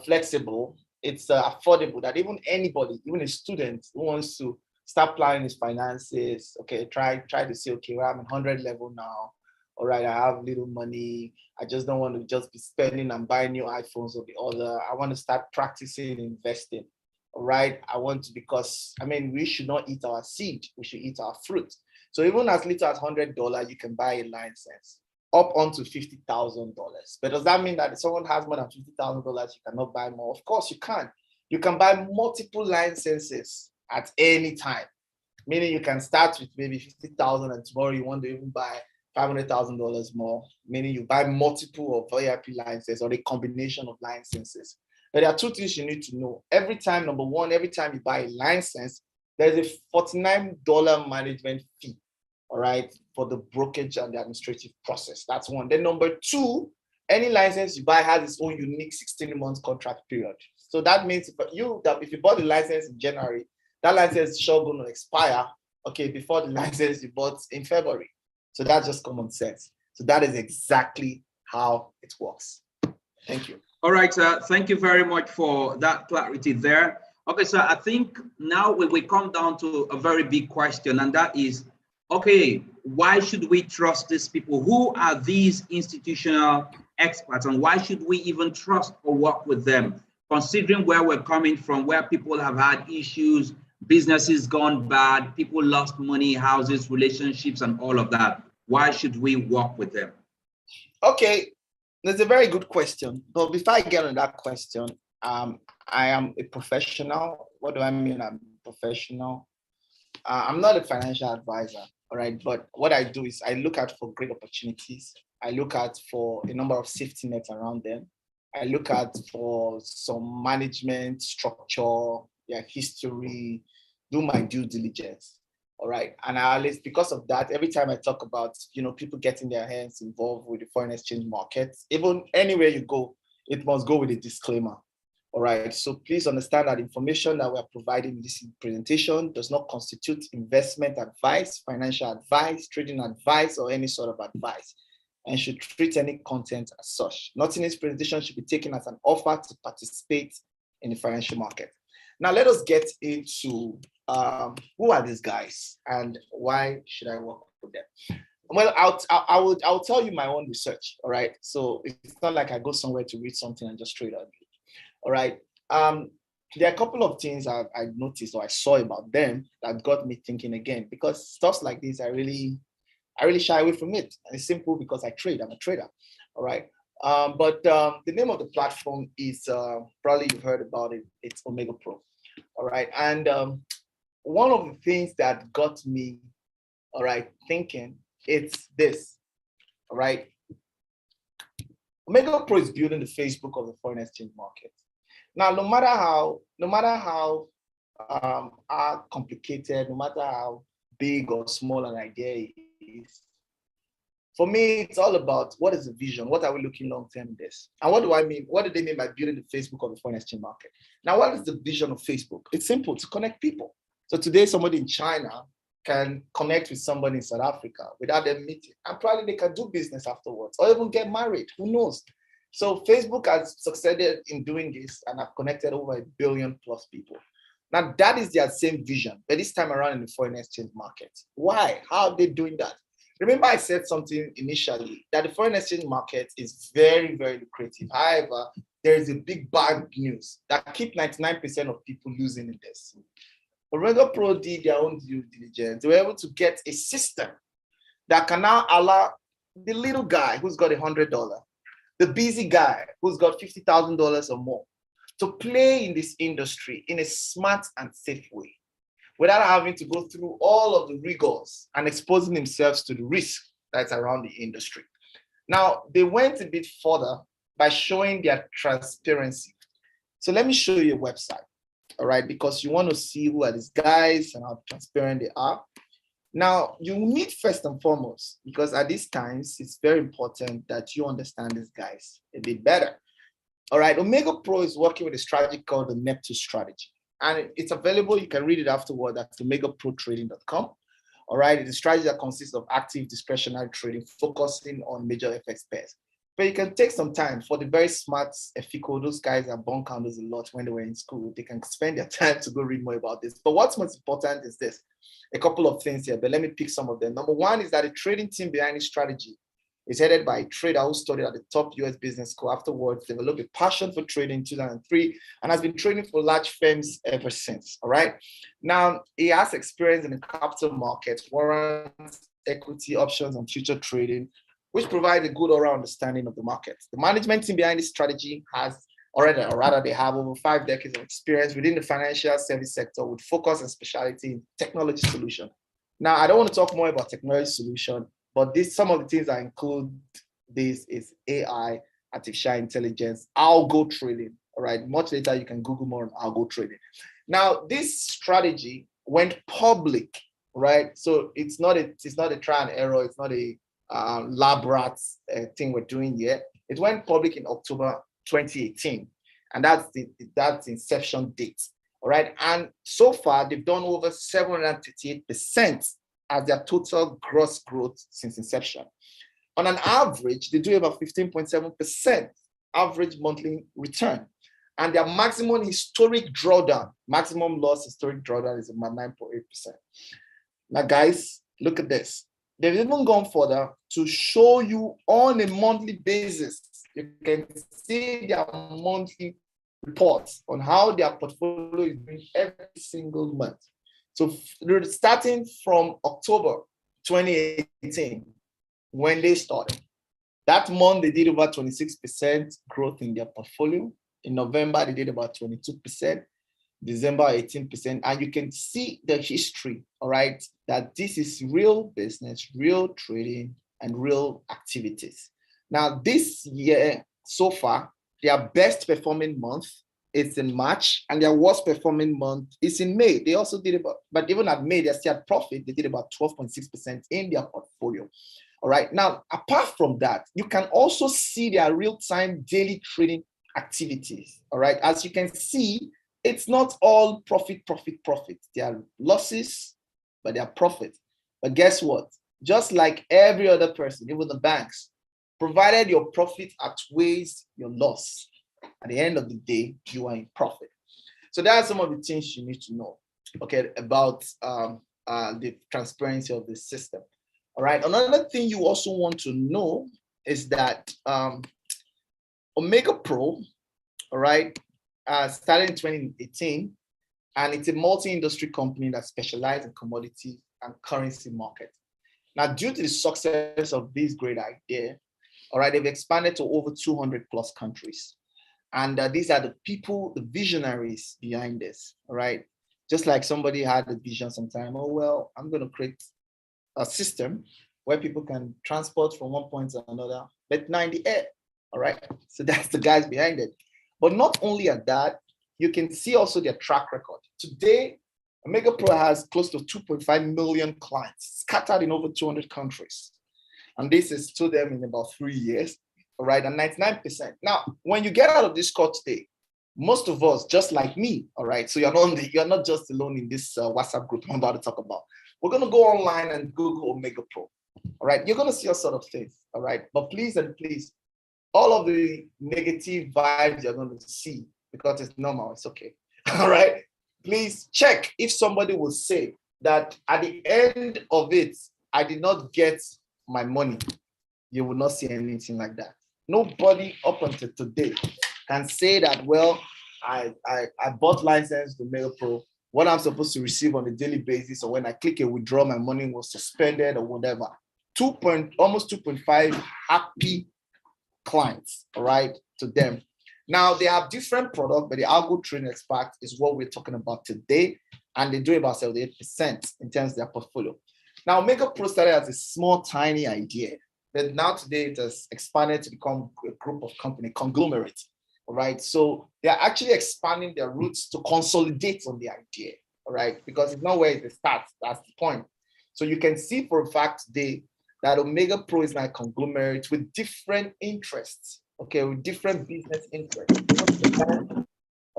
S2: flexible, it's affordable, that even anybody, even a student who wants to start planning his finances, okay, try to say, okay, well, I'm 100 level now. All right, I have little money. I just don't want to just be spending and buying new iPhones or the other. I want to start practicing investing. All right, I want to, because I mean, we should not eat our seed, we should eat our fruit. So even as little as $100, you can buy a license up onto $50,000. But does that mean that if someone has more than $50,000, you cannot buy more? Of course you can. You can buy multiple licenses at any time, meaning you can start with maybe 50,000 and tomorrow you want to even buy $500,000 more, meaning you buy multiple of VIP licenses or a combination of licenses. But there are 2 things you need to know. Every time, number 1, every time you buy a license, there's a $49 management fee, all right, for the brokerage and the administrative process. That's 1. Then number 2, any license you buy has its own unique 16-month contract period. So that means if you bought the license in January, that license is sure going to expire, okay, before the license you bought in February. So that's just common sense. So that is exactly how it works. Thank you.
S1: All right, sir. Thank you very much for that clarity there. Okay, so I think now we come down to a very big question, and that is, okay, why should we trust these people? Who are these institutional experts, and why should we even trust or work with them, considering where we're coming from, where people have had issues, businesses gone bad, people lost money, houses, relationships, and all of that? Why should we work with them?
S2: Okay, that's a very good question. But before I get on that question, I am a professional. What do I mean? I'm a professional. I'm not a financial advisor, all right? But what I do is I look out for great opportunities. I look out for a number of safety nets around them. I look at for some management structure, their history, do my due diligence. All right. And I always, because of that, every time I talk about, people getting their hands involved with the foreign exchange market, even anywhere you go, it must go with a disclaimer. All right. So please understand that information that we're providing in this presentation does not constitute investment advice, financial advice, trading advice, or any sort of advice, and should treat any content as such. Nothing in this presentation should be taken as an offer to participate in the financial market. Now, let us get into who are these guys and why should I work with them? Well, I'll tell you my own research, all right? So it's not like I go somewhere to read something and just trade on it, all right? There are a couple of things I noticed or I saw about them that got me thinking again, because stuff like this, I really shy away from it. And it's simple because I trade, I'm a trader, all right? But the name of the platform is, probably you've heard about it, it's Omega Pro, all right? And one of the things that got me, all right, thinking, it's this, all right? Omega Pro is building the Facebook of the foreign exchange market. Now, no matter how complicated, no matter how big or small an idea is, For me, it's all about what is the vision? What are we looking long-term in this? And what do I mean? What do they mean by building the Facebook of the foreign exchange market? Now, what is the vision of Facebook? It's simple, to connect people. So today, somebody in China can connect with somebody in South Africa without them meeting. And probably they can do business afterwards or even get married. Who knows? So Facebook has succeeded in doing this and have connected over 1 billion plus people. Now, that is their same vision, but this time around in the foreign exchange market. Why? How are they doing that? Remember, I said something initially that the foreign exchange market is very, very lucrative. However, there is a big bad news that keep 99% of people losing in this. Omega Pro did their own due diligence. They were able to get a system that can now allow the little guy who's got $100, the busy guy who's got $50,000 or more, to play in this industry in a smart and safe way, without having to go through all of the rigors and exposing themselves to the risk that's around the industry. Now, they went a bit further by showing their transparency. So let me show you a website, all right? Because you want to see who are these guys and how transparent they are. Now, you need first and foremost, because at these times, it's very important that you understand these guys a bit better. All right, Omega Pro is working with a strategy called the Neptune strategy. And it's available. You can read it afterward at omegaprotrading.com. All right, it's a strategy that consists of active discretionary trading, focusing on major FX pairs. But you can take some time for the very smart FICO. Those guys are bond counters a lot when they were in school. They can spend their time to go read more about this. But what's most important is this, a couple of things here, but let me pick some of them. Number one is that the trading team behind this strategy is headed by a trader who studied at the top US business school. Afterwards, developed a passion for trading in 2003 and has been trading for large firms ever since, all right? Now, he has experience in the capital markets, warrants, equity, options, and future trading, which provide a good all-round understanding of the market. The management team behind this strategy has already, or rather they have over 5 decades of experience within the financial service sector with focus and specialty in technology solution. Now, I don't want to talk more about technology solution, but some of the things that include this is AI, artificial intelligence, algo trading. All right, much later you can Google more on algo trading. Now, this strategy went public, right? So it's not a trial and error. It's not a lab rats thing we're doing here. It went public in October 2018, and that's the inception date. All right, and so far they've done over 738% as their total gross growth since inception. On an average, they do about 15.7% average monthly return. And their maximum historic drawdown, maximum loss historic drawdown is about 9.8%. Now, guys, look at this. They've even gone further to show you on a monthly basis. You can see their monthly reports on how their portfolio is doing every single month. So starting from October 2018, when they started, that month they did about 26% growth in their portfolio. In November, they did about 22%, December 18%. And you can see the history, all right, that this is real business, real trading, and real activities. Now, this year so far, their best performing month is in March, and their worst performing month is in May. They also did about, but even at May, they still had profit. They did about 12.6% in their portfolio. All right. Now, apart from that, you can also see their real-time daily trading activities. All right. As you can see, it's not all profit. There are losses, but they are profit. But guess what? Just like every other person, even the banks, provided your profit outweighs your loss, at the end of the day, you are in profit. So there are some of the things you need to know, okay, about the transparency of the system. All right. Another thing you also want to know is that Omega Pro, all right, started in 2018, and it's a multi-industry company that specializes in commodity and currency market. Now, due to the success of this great idea, all right, they've expanded to over 200 plus countries. And these are the people, the visionaries behind this, all right? Just like somebody had a vision sometime, oh, well, I'm going to create a system where people can transport from one point to another, but not in the air, all right? So that's the guys behind it. But not only at that, you can see also their track record. Today, Omega Pro has close to 2.5 million clients scattered in over 200 countries. And this is to them in about 3 years, all right, and 99%. Now, when you get out of this court today, most of us, just like me, all right, so you're not just alone in this WhatsApp group I'm about to talk about. We're going to go online and Google Omega Pro, all right? You're going to see all sort of things, all right? But please and please, all of the negative vibes you're going to see, because it's normal, it's okay, all right? Please check if somebody will say that at the end of it, I did not get my money. You will not see anything like that. Nobody up until today can say that, well, I bought license to Omega Pro. What I'm supposed to receive on a daily basis, or when I click a withdraw, my money was suspended or whatever. Almost 2.5 happy clients, all right, to them. Now, they have different products, but the algo trading expert is what we're talking about today, and they do about 78% in terms of their portfolio. Now, Omega Pro started as a small, tiny idea, but now today it has expanded to become a group of company conglomerate, all right? So they're actually expanding their roots to consolidate on the idea, all right? Because it's not where it starts, that's the point. So you can see for a fact today that Omega Pro is like a conglomerate with different interests, okay, with different business interests.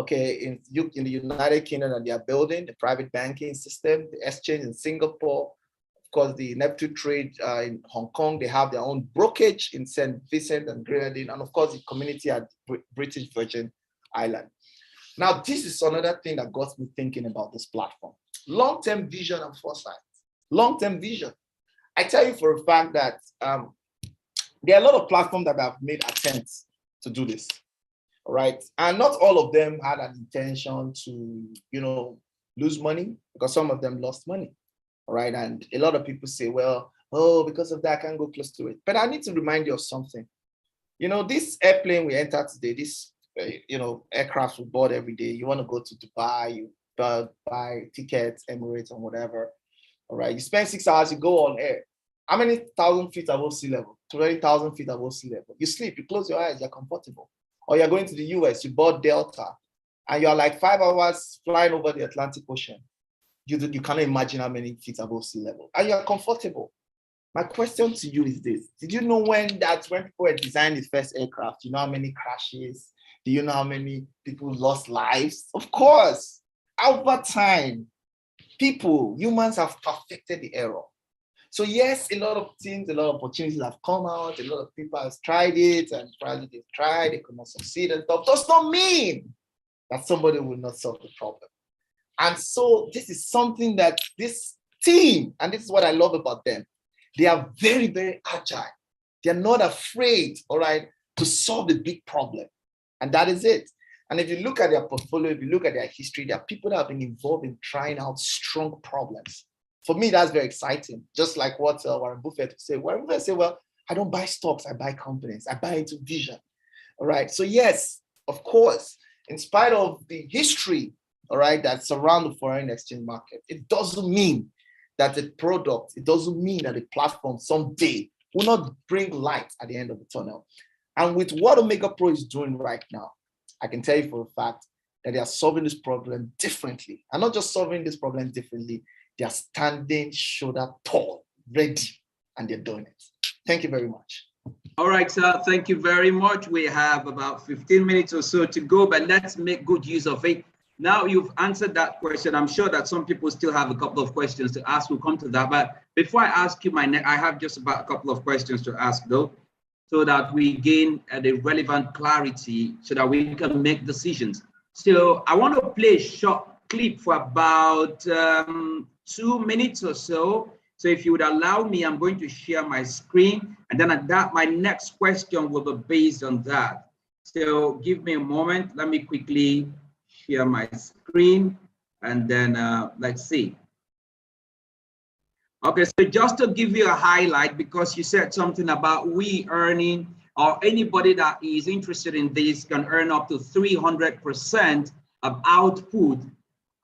S2: Okay, in the United Kingdom, that they are building the private banking system, the exchange in Singapore, of course, the Neptune trade in Hong Kong. They have their own brokerage in St. Vincent and Grenadine, and of course, the community at British Virgin Island. Now, this is another thing that got me thinking about this platform. Long-term vision and foresight. Long-term vision. I tell you for a fact that there are a lot of platforms that have made attempts to do this. All right. And not all of them had an intention to, lose money, because some of them lost money. All right. And a lot of people say, well, oh, because of that, I can't go close to it. But I need to remind you of something. This airplane we entered today, this, aircraft we board every day. You want to go to Dubai, you buy tickets, Emirates, and whatever. All right. You spend 6 hours, you go on air. How many thousand feet above sea level? 20,000 feet above sea level. You sleep, you close your eyes, you're comfortable. Or you're going to the US, you board Delta, and you're like 5 hours flying over the Atlantic Ocean. You cannot imagine how many feet above sea level. And you're comfortable. My question to you is this. Did you know when people were designing the first aircraft, you know how many crashes? Do you know how many people lost lives? Of course. Over time, humans have perfected the error. So yes, a lot of things, a lot of opportunities have come out, a lot of people have tried it, and probably they've tried, they could not succeed and stuff. Does not mean that somebody will not solve the problem. And so this is something that this team, and this is what I love about them, they are very, very agile. They're not afraid, all right, to solve the big problem. And that is it. And if you look at their portfolio, if you look at their history, there are people that have been involved in trying out strong problems. For me, that's very exciting. Just like what Warren Buffett would say. Warren Buffett say, well, I don't buy stocks, I buy companies. I buy into vision. All right. So yes, of course, in spite of the history, all right, that surrounds the foreign exchange market, it doesn't mean that the product, it doesn't mean that the platform someday will not bring light at the end of the tunnel. And with what Omega Pro is doing right now, I can tell you for a fact that they are solving this problem differently. And not just solving this problem differently, they are standing shoulder tall, ready, and they're doing it. Thank you very much.
S1: All right, sir. Thank you very much. We have about 15 minutes or so to go, but let's make good use of it. Now you've answered that question. I'm sure that some people still have a couple of questions to ask. We'll come to that. But before I ask you I have just about a couple of questions to ask, though, so that we gain the relevant clarity so that we can make decisions. So I want to play a short clip for about 2 minutes or so. So if you would allow me, I'm going to share my screen, and then at that, my next question will be based on that. So give me a moment. Let me quickly share my screen, and then let's see. Okay, so just to give you a highlight, because you said something about we earning, or anybody that is interested in this can earn up to 300% of output.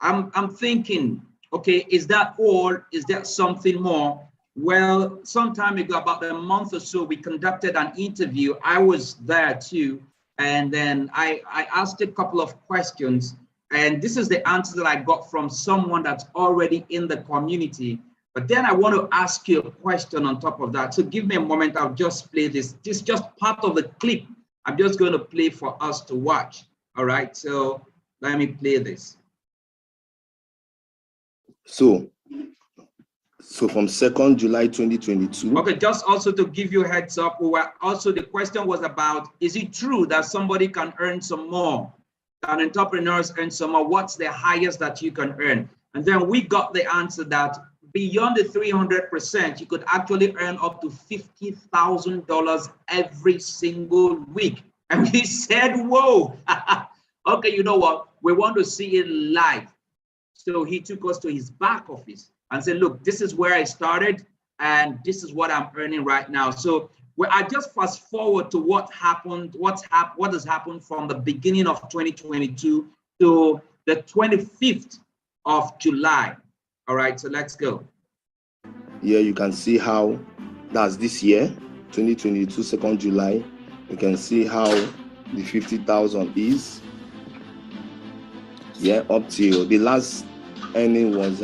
S1: I'm thinking, okay, is that all? Is there something more? Well, some time ago, about a month or so, we conducted an interview. I was there too. And then I asked a couple of questions. And this is the answer that I got from someone that's already in the community. But then I want to ask you a question on top of that. So give me a moment. I'll just play this. This is just part of the clip. I'm just going to play for us to watch. All right. So let me play this.
S3: So from 2nd July 2022.
S1: Okay, just also to give you a heads up, the question was about, is it true that somebody can earn some more? That entrepreneurs earn some more? What's the highest that you can earn? And then we got the answer that beyond the 300%, you could actually earn up to $50,000 every single week. And we said, whoa, okay, you know what? We want to see it live. So he took us to his back office and said, look, this is where I started and this is what I'm earning right now. So I just fast forward to what happened, what has happened from the beginning of 2022 to the 25th of July. All right, so let's go.
S3: Here you can see how that's this year, 2022, 2nd July. You can see how the 50,000 is. Yeah, up till the last earning was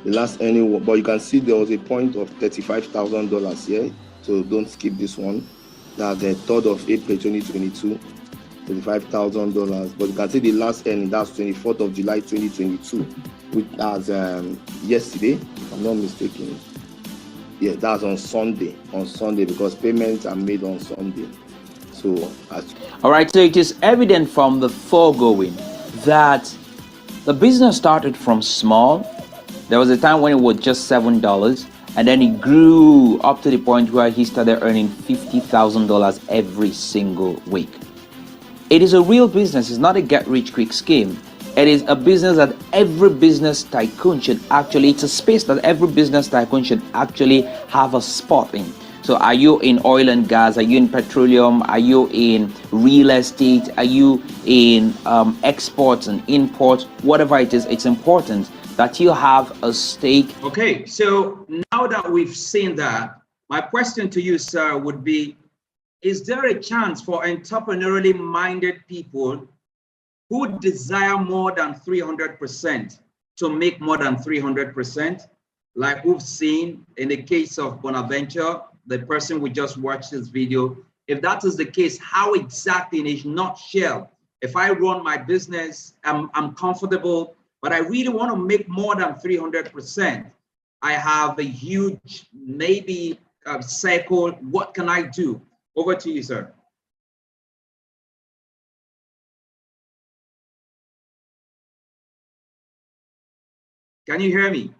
S3: but you can see there was a point of $35,000 here. So don't skip this one. That's the 3rd of April 2022, $35,000. But you can see the last earning, that's 24th of July 2022, which was yesterday, if I'm not mistaken. Yeah, that's on Sunday because payments are made on Sunday. So
S4: all right, so it is evident from the foregoing that the business started from small. There was a time when it was just $7, and then it grew up to the point where he started earning $50,000 every single week. It is a real business. It's not a get-rich-quick scheme. It is a business that every business tycoon should actually, it's a space that every business tycoon should actually have a spot in. So are you in oil and gas? Are you in petroleum? Are you in real estate? Are you in exports and imports? Whatever it is, it's important that you have a stake.
S1: Okay, so now that we've seen that, my question to you, sir, would be, is there a chance for entrepreneurially minded people who desire more than 300% to make more than 300%? Like we've seen in the case of Bonaventure, the person we just watched this video. If that is the case, how exactly in a nutshell, if I run my business, I'm comfortable, but I really want to make more than 300%. I have a huge, maybe cycle. What can I do? Over to you, sir. Can you hear me?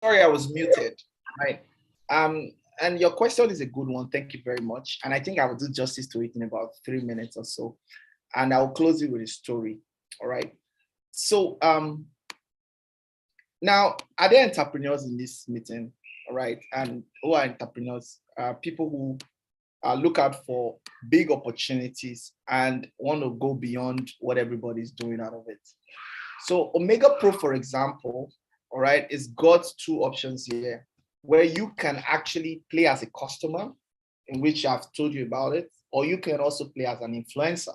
S2: Sorry, I was muted. Right. And your question is a good one. Thank you very much. And I think I will do justice to it in about 3 minutes or so. And I'll close it with a story. All right. So now, are there entrepreneurs in this meeting? All right. And who are entrepreneurs? People who look out for big opportunities and want to go beyond what everybody's doing out of it. So Omega Pro, for example, all right, it's got 2 options here where you can actually play as a customer, in which I've told you about it, or you can also play as an influencer.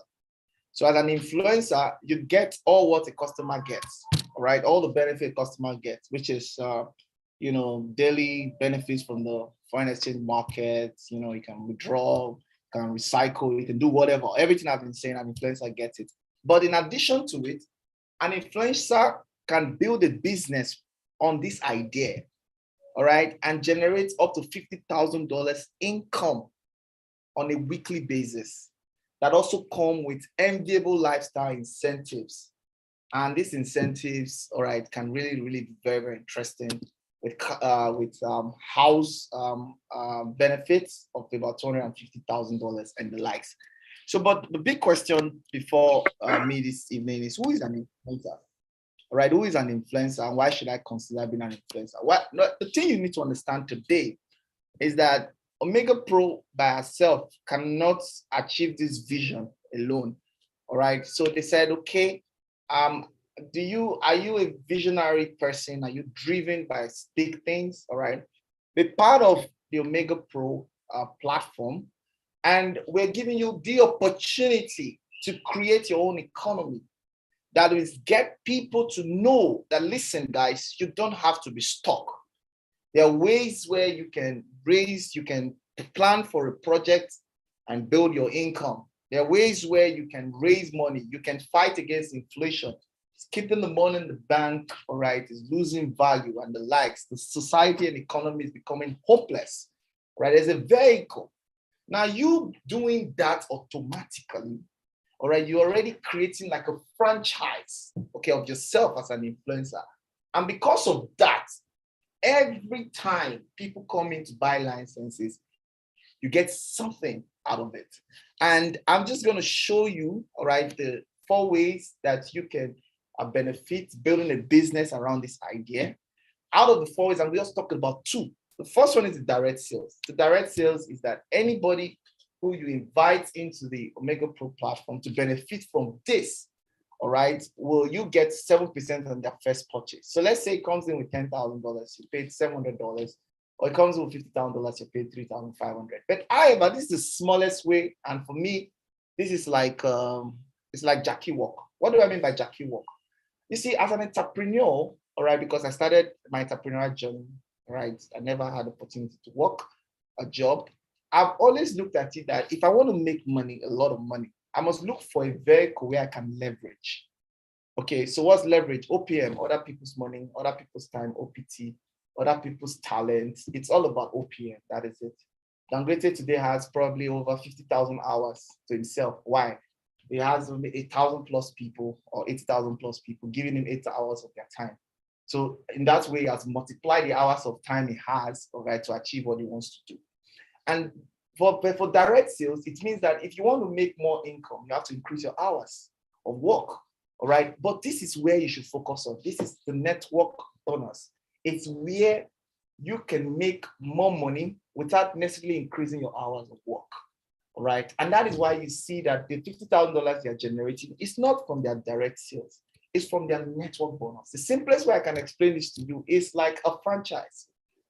S2: So as an influencer, you get all what a customer gets, all right, all the benefit customer gets, which is, daily benefits from the foreign exchange markets. You can withdraw, you can recycle, you can do whatever. Everything I've been saying, an influencer gets it. But in addition to it, an influencer can build a business on this idea, all right, and generate up to $50,000 income on a weekly basis. That also come with enviable lifestyle incentives. And these incentives, all right, can really, really be very, very interesting with house benefits of about $250,000 and the likes. So, but the big question before me this evening is, who is an influencer? All right, who is an influencer and why should I consider being an influencer? The thing you need to understand today is that Omega Pro by herself cannot achieve this vision alone. All right, so they said, okay, are you a visionary person? Are you driven by big things? All right, be part of the Omega Pro platform, and we're giving you the opportunity to create your own economy. that is get people to know that, listen, guys, you don't have to be stuck. There are ways where you can plan for a project and build your income. There are ways where you can raise money. You can fight against inflation. It's keeping the money in the bank, all right, is losing value and the likes. The society and economy is becoming hopeless, right? There's a vehicle. Now you doing that automatically, all right, you're already creating like a franchise, okay, of yourself as an influencer. And because of that, every time people come in to buy licenses, you get something out of it. And I'm just going to show you, all right, the 4 ways that you can benefit building a business around this idea. Out of the 4 ways, I'm just talking about 2. The first one is the direct sales. The direct sales is that anybody who you invite into the Omega Pro platform to benefit from this, all right, will you get 7% on their first purchase. So let's say it comes in with $10,000, you paid $700, or it comes with $50,000, you paid $3,500. But however, this is the smallest way, and for me, this is like it's like Jackie Walk. What do I mean by Jackie Walk? You see, as an entrepreneur, all right, because I started my entrepreneurial journey, right, I never had the opportunity to work a job. I've always looked at it that if I want to make money, a lot of money, I must look for a vehicle where I can leverage. Okay, so what's leverage? OPM, other people's money, other people's time, OPT, other people's talent. It's all about OPM. That is it. Dangote today has probably over 50,000 hours to himself. Why? He has 8,000 plus people or 80,000 plus people giving him 8 hours of their time. So in that way, he has multiplied the hours of time he has, all right, to achieve what he wants to do. And for direct sales, it means that if you want to make more income, you have to increase your hours of work, all right? But this is where you should focus on. This is the network bonus. It's where you can make more money without necessarily increasing your hours of work, all right? And that is why you see that the $50,000 they're generating is not from their direct sales. It's from their network bonus. The simplest way I can explain this to you is like a franchise.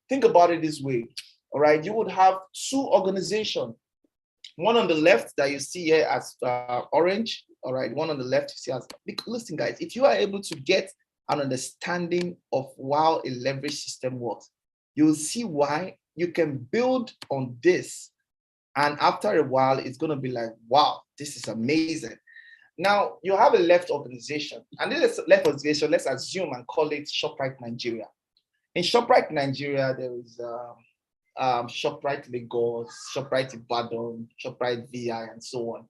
S2: Think about it this way. All right, you would have 2 organizations. One on the left that you see here as orange. All right, one on the left you see as. Listen, guys, if you are able to get an understanding of how a leverage system works, you will see why you can build on this. And after a while, it's going to be like, wow, this is amazing. Now, you have a left organization. And this left organization, let's assume and call it ShopRite Nigeria. In ShopRite Nigeria, there is ShopRite Lagos, ShopRite Ibadan, ShopRite VI, and so on.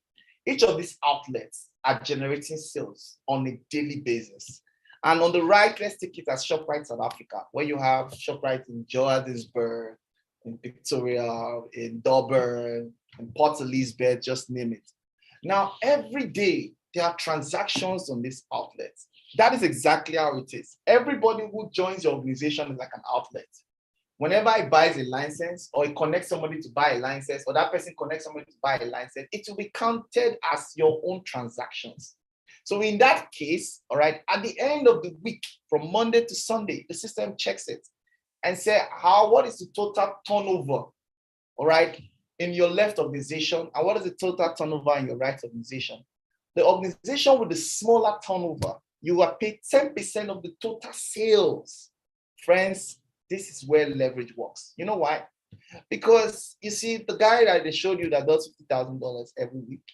S2: Each of these outlets are generating sales on a daily basis. And on the right, let's take it as ShopRite South Africa, where you have ShopRite in Johannesburg, in Victoria, in Durban, in Port Elizabeth, just name it. Now, every day, there are transactions on these outlets. That is exactly how it is. Everybody who joins your organization is like an outlet. Whenever he buys a license or he connects somebody to buy a license or that person connects somebody to buy a license, it will be counted as your own transactions. So in that case, all right, at the end of the week, from Monday to Sunday, the system checks it and say, what is the total turnover, all right, in your left organization, and what is the total turnover in your right organization? The organization with the smaller turnover, you are paid 10% of the total sales. Friends, this is where leverage works. You know why? Because you see, the guy that they showed you that does $50,000 every week,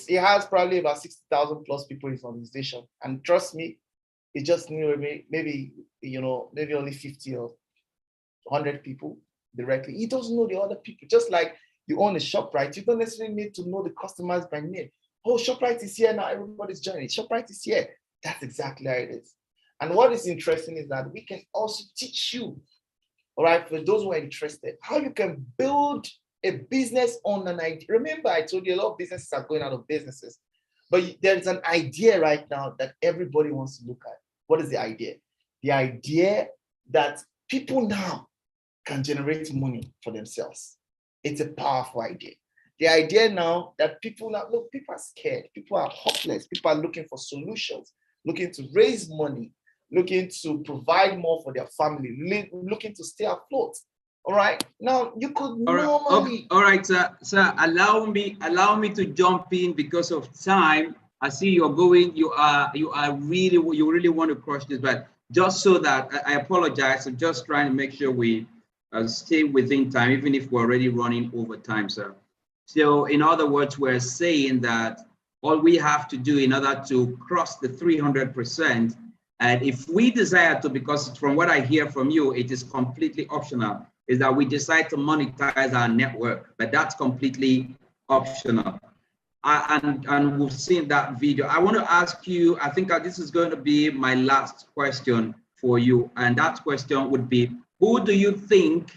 S2: he has probably about 60,000 plus people in his organization. And trust me, he just knew maybe only 50 or 100 people directly. He doesn't know the other people. Just like you own a ShopRite, you don't necessarily need to know the customers by name. Oh, ShopRite is here now, everybody's joining. ShopRite is here. That's exactly how it is. And what is interesting is that we can also teach you, all right, for those who are interested, how you can build a business on an idea. Remember, I told you a lot of businesses are going out of businesses, but there's an idea right now that everybody wants to look at. What is the idea? The idea that people now can generate money for themselves. It's a powerful idea. The idea now that people are scared, people are hopeless, people are looking for solutions, looking to raise money, looking to provide more for their family, looking to stay afloat. All right. Now you could normally.
S1: All right, sir. Allow me to jump in because of time. I see you're going, you really want to crush this, but just so that I apologize, I'm just trying to make sure we stay within time, even if we're already running over time, sir. So in other words, we're saying that all we have to do in order to cross the 300%, and if we desire to, because from what I hear from you, it is completely optional, is that we decide to monetize our network, but that's completely optional. And we've seen that video. I want to ask you, I think this is going to be my last question for you. And that question would be, who do you think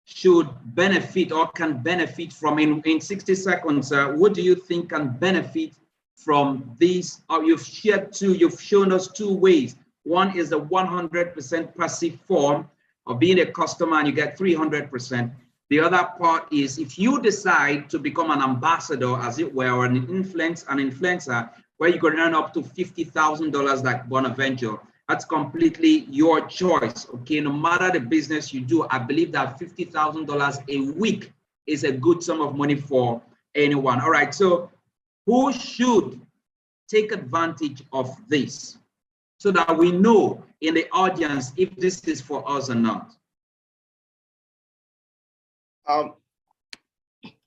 S1: should benefit or can benefit from, in 60 seconds, what do you think can benefit from this? You've shown us two ways. One is the 100% passive form of being a customer and you get 300%. The other part is if you decide to become an ambassador, as it were, or an influencer, where you can earn up to $50,000 like Bonaventure, that's completely your choice, okay? No matter the business you do, I believe that $50,000 a week is a good sum of money for anyone. All right, so who should take advantage of this so that we know in the audience if this is for us or not?
S2: All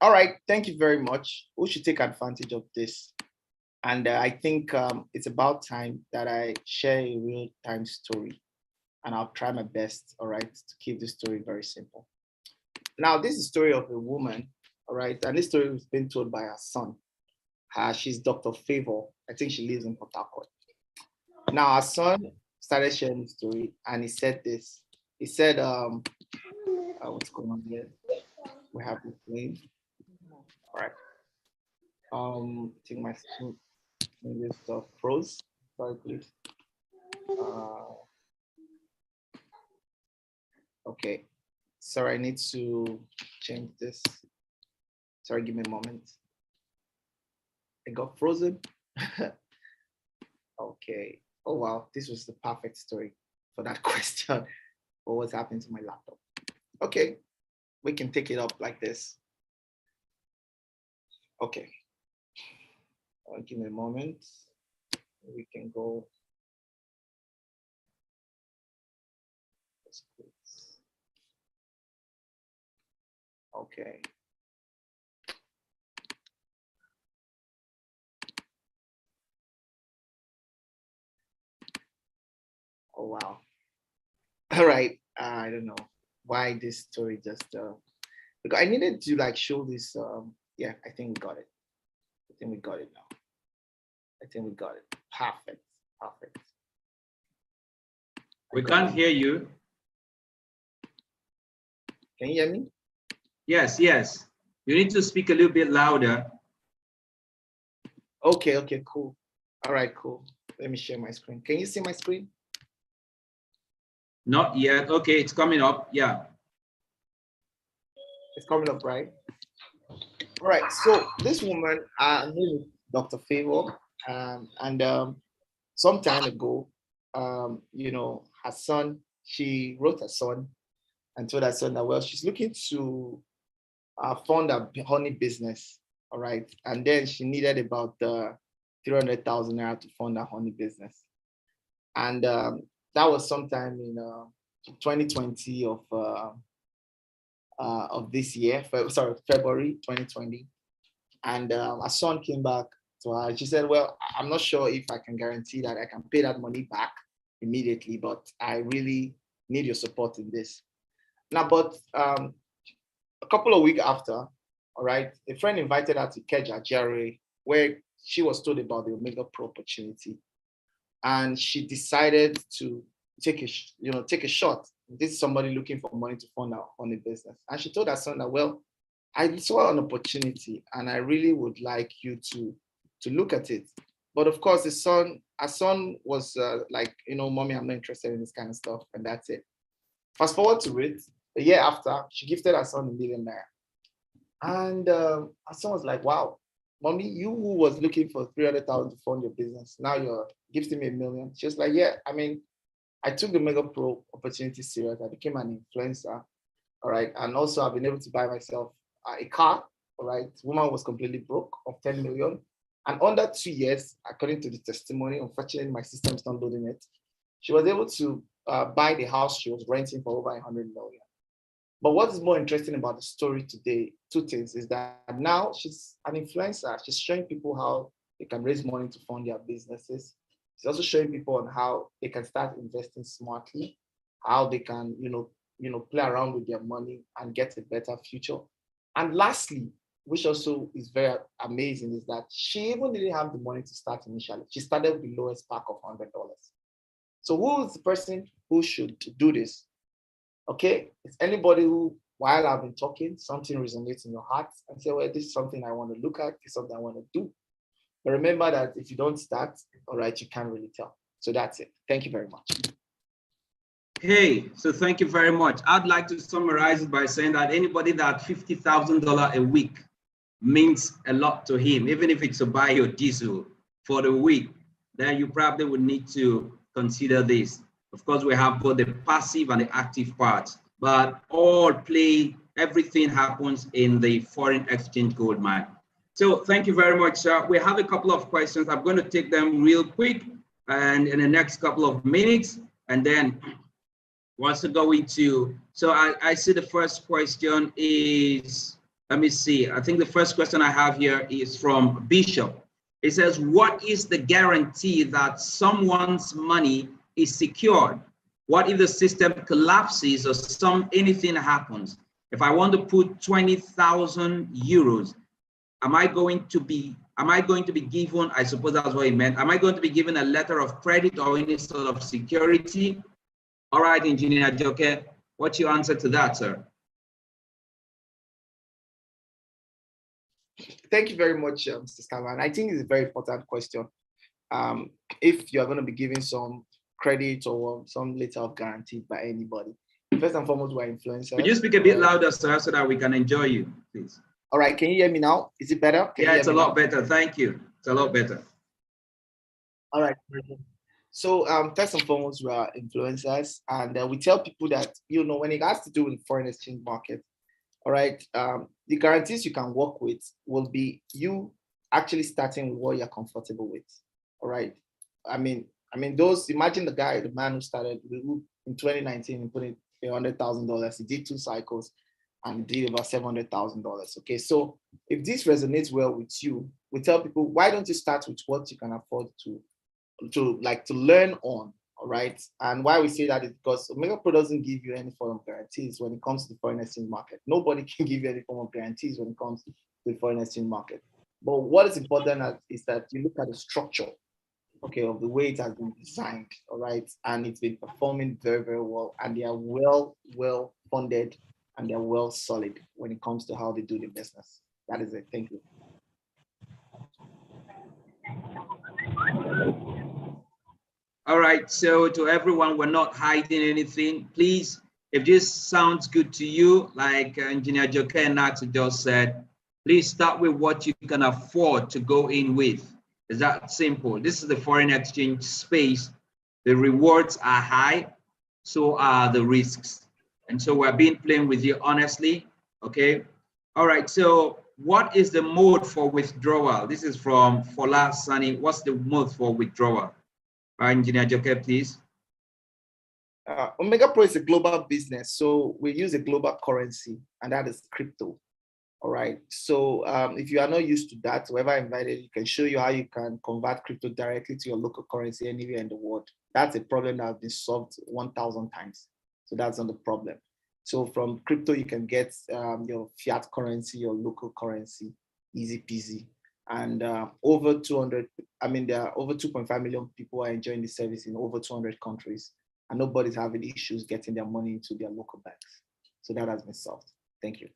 S2: right, thank you very much. We should take advantage of this. And I think it's about time that I share a real-time story. And I'll try my best, all right, to keep the story very simple. Now, this is the story of a woman, all right? And this story was being told by her son. She's Dr. Favor. I think she lives in Port Harcourt. Now, her son started sharing the story, and he said this. He said, what's going on here? We have this name. All right. Take my list of pros. Sorry, please. Okay. Sorry, I need to change this. Sorry, give me a moment. It got frozen. Okay. Oh wow, this was the perfect story for that question. What was happening to my laptop? Okay. We can take it up like this. Okay. Give me a moment. We can go. Okay. Oh wow. All right. I don't know why this story just because I needed to like show this. Yeah, I think we got it. I think we got it now. I think we got it. Perfect. Perfect.
S1: We can't hear you.
S2: Can you hear me?
S1: Yes, yes. You need to speak a little bit louder.
S2: Okay, okay, cool. All right, cool. Let me share my screen. Can you see my screen?
S1: Not yet. Okay, it's coming up. Yeah.
S2: It's coming up, right? All right. So this woman, her name is Dr. Favor, and some time ago, you know, her son, she wrote her son and told her son that, well, she's looking to fund a honey business. All right. And then she needed about 300,000 naira to fund a honey business. And that was sometime in 2020 of this year, sorry, February 2020. And her son came back to her. She said, well, I'm not sure if I can guarantee that I can pay that money back immediately, but I really need your support in this. Now, but a couple of weeks after, all right, a friend invited her to Keja, GRA, where she was told about the Omega Pro opportunity. And she decided to take a shot. This is somebody looking for money to fund her honey business. And she told her son that, well, I saw an opportunity and I really would like you to look at it. But of course, her son was like, you know, mommy, I'm not interested in this kind of stuff. And that's it. Fast forward to it, a year after, she gifted her son ₦1 million. And her son was like, wow, mommy, you who was looking for 300,000 to fund your business, now you're gifting me $1 million. She was like, yeah, I mean, I took the Mega Pro opportunity serious. I became an influencer, all right? And also I've been able to buy myself a car, all right? Woman was completely broke of 10 million. And under 2 years, according to the testimony, unfortunately, my system is not loading it, she was able to buy the house she was renting for over 100 million. But what is more interesting about the story today, two things, is that now she's an influencer. She's showing people how they can raise money to fund their businesses. She's also showing people on how they can start investing smartly, how they can, play around with their money and get a better future. And lastly, which also is very amazing, is that she even didn't have the money to start initially. She started with the lowest pack of $100. So who is the person who should do this? Okay, it's anybody who, while I've been talking, something resonates in your heart and say, well, this is something I want to look at, this is something I want to do. But remember that if you don't start, all right, you can't really tell. So that's it. Thank you very much.
S1: Hey, so thank you very much. I'd like to summarize it by saying that anybody that $50,000 a week means a lot to him, even if it's to buy your diesel for the week, then you probably would need to consider this. Of course, we have both the passive and the active parts, but all play, everything happens in the foreign exchange gold mine. So thank you very much, sir. We have a couple of questions. I'm going to take them real quick and in the next couple of minutes, and then once to go into, so I see the first question is, let me see. I think the first question I have here is from Bishop. It says, what is the guarantee that someone's money is secured? What if the system collapses or anything happens? If I want to put 20,000 euros, am I going to be given, I suppose that's what he meant, am I going to be given a letter of credit or any sort of security? All right, Engineer Joke, what's your answer to that, sir?
S2: Thank you very much, Mr. Scavan. I think it's a very important question. If you're going to be giving some credit or some letter of guarantee by anybody, first and foremost, we're influencers.
S1: Could you speak a bit louder, sir, so that we can enjoy you, please?
S2: All right, can you hear me now? Is it better?
S1: Yeah, it's a lot better. Thank you. It's a lot better.
S2: All right. So first and foremost, we are influencers, and we tell people that, when it has to do with the foreign exchange market, all right, the guarantees you can work with will be you actually starting with what you're comfortable with. All right. I mean, imagine the man who started in 2019 and put in $100,000. He did 2 cycles and did about $700,000. Okay. So if this resonates well with you, we tell people, why don't you start with what you can afford to learn on? All right. And why we say that is because Omega Pro doesn't give you any form of guarantees when it comes to the foreign exchange market. Nobody can give you any form of guarantees when it comes to the foreign exchange market. But what is important is that you look at the structure, okay, of the way it has been designed, all right, and it's been performing very, very well, and they are well funded, and they're well solid when it comes to how they do the business. That is it. Thank you.
S1: All right, so to everyone, we're not hiding anything. Please, if this sounds good to you, like Engineer Joke and Nat just said, please start with what you can afford to go in with. It's that simple. This is the foreign exchange space. The rewards are high, so are the risks. And so we're playing with you honestly, okay? All right, so what is the mode for withdrawal? This is from Fola Sani. What's the mode for withdrawal? Engineer Joke, please.
S2: Omega Pro is a global business, so we use a global currency, and that is crypto. All right. So if you are not used to that, whoever invited you can show you how you can convert crypto directly to your local currency anywhere in the world. That's a problem that has been solved 1,000 times. So that's not the problem. So from crypto, you can get your fiat currency, your local currency, easy peasy. And over 200, there are over 2.5 million people are enjoying the service in over 200 countries, and nobody's having issues getting their money into their local banks. So that has been solved. Thank you.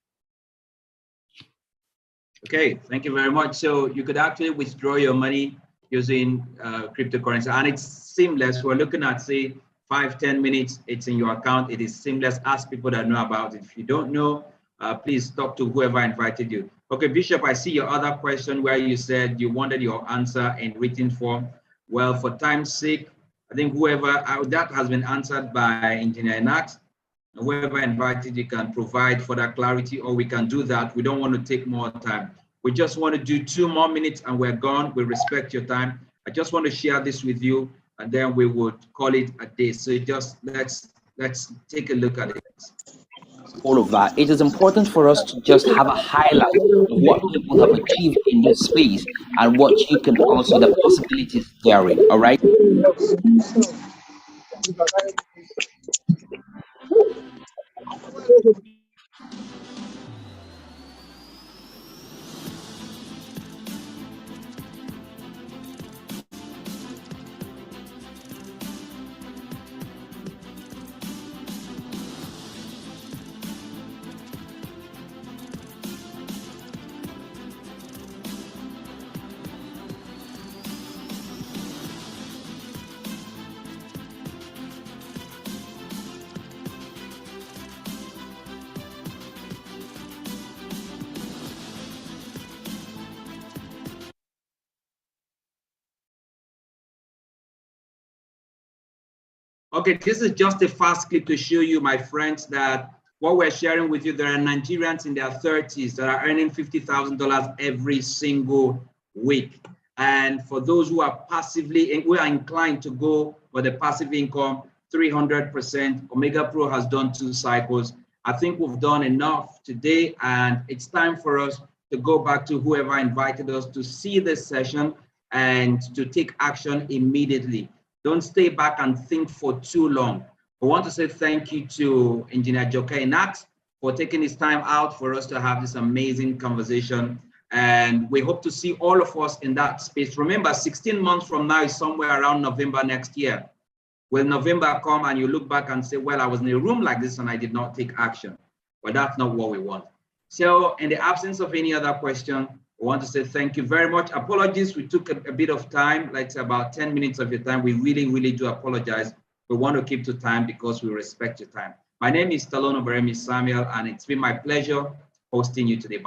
S1: Okay, thank you very much. So you could actually withdraw your money using cryptocurrency, and it's seamless. We're looking at, say, 5-10 minutes, it's in your account. It is seamless. Ask people that know about it. If you don't know, please talk to whoever invited you. Okay, Bishop, I see your other question where you said you wanted your answer in written form. Well, for time's sake, I think whoever, that has been answered by Engineer Nat. Whoever invited you can provide further clarity, or we can do that. We don't want to take more time. We just want to do 2 more minutes and we're gone. We respect your time. I just want to share this with you, and then we would call it a day. So just let's take a look at it.
S4: All of that. It is important for us to just have a highlight of what people have achieved in this space and what you can also, the possibilities therein. All right.
S1: Okay, this is just a fast clip to show you, my friends, that what we're sharing with you, there are Nigerians in their 30s that are earning $50,000 every single week. And for those who are who are inclined to go for the passive income, 300%, Omega Pro has done 2 cycles. I think we've done enough today, and it's time for us to go back to whoever invited us to see this session and to take action immediately. Don't stay back and think for too long. I want to say thank you to Engineer Joke Inax for taking his time out for us to have this amazing conversation. And we hope to see all of us in that space. Remember, 16 months from now is somewhere around November next year. Will November come and you look back and say, well, I was in a room like this and I did not take action. Well, that's not what we want. So in the absence of any other question, I want to say thank you very much. Apologies, we took a bit of time, like about 10 minutes of your time. We really, really do apologize. We want to keep to time because we respect your time. My name is Stallone-Obaraemi Samuel, and it's been my pleasure hosting you today.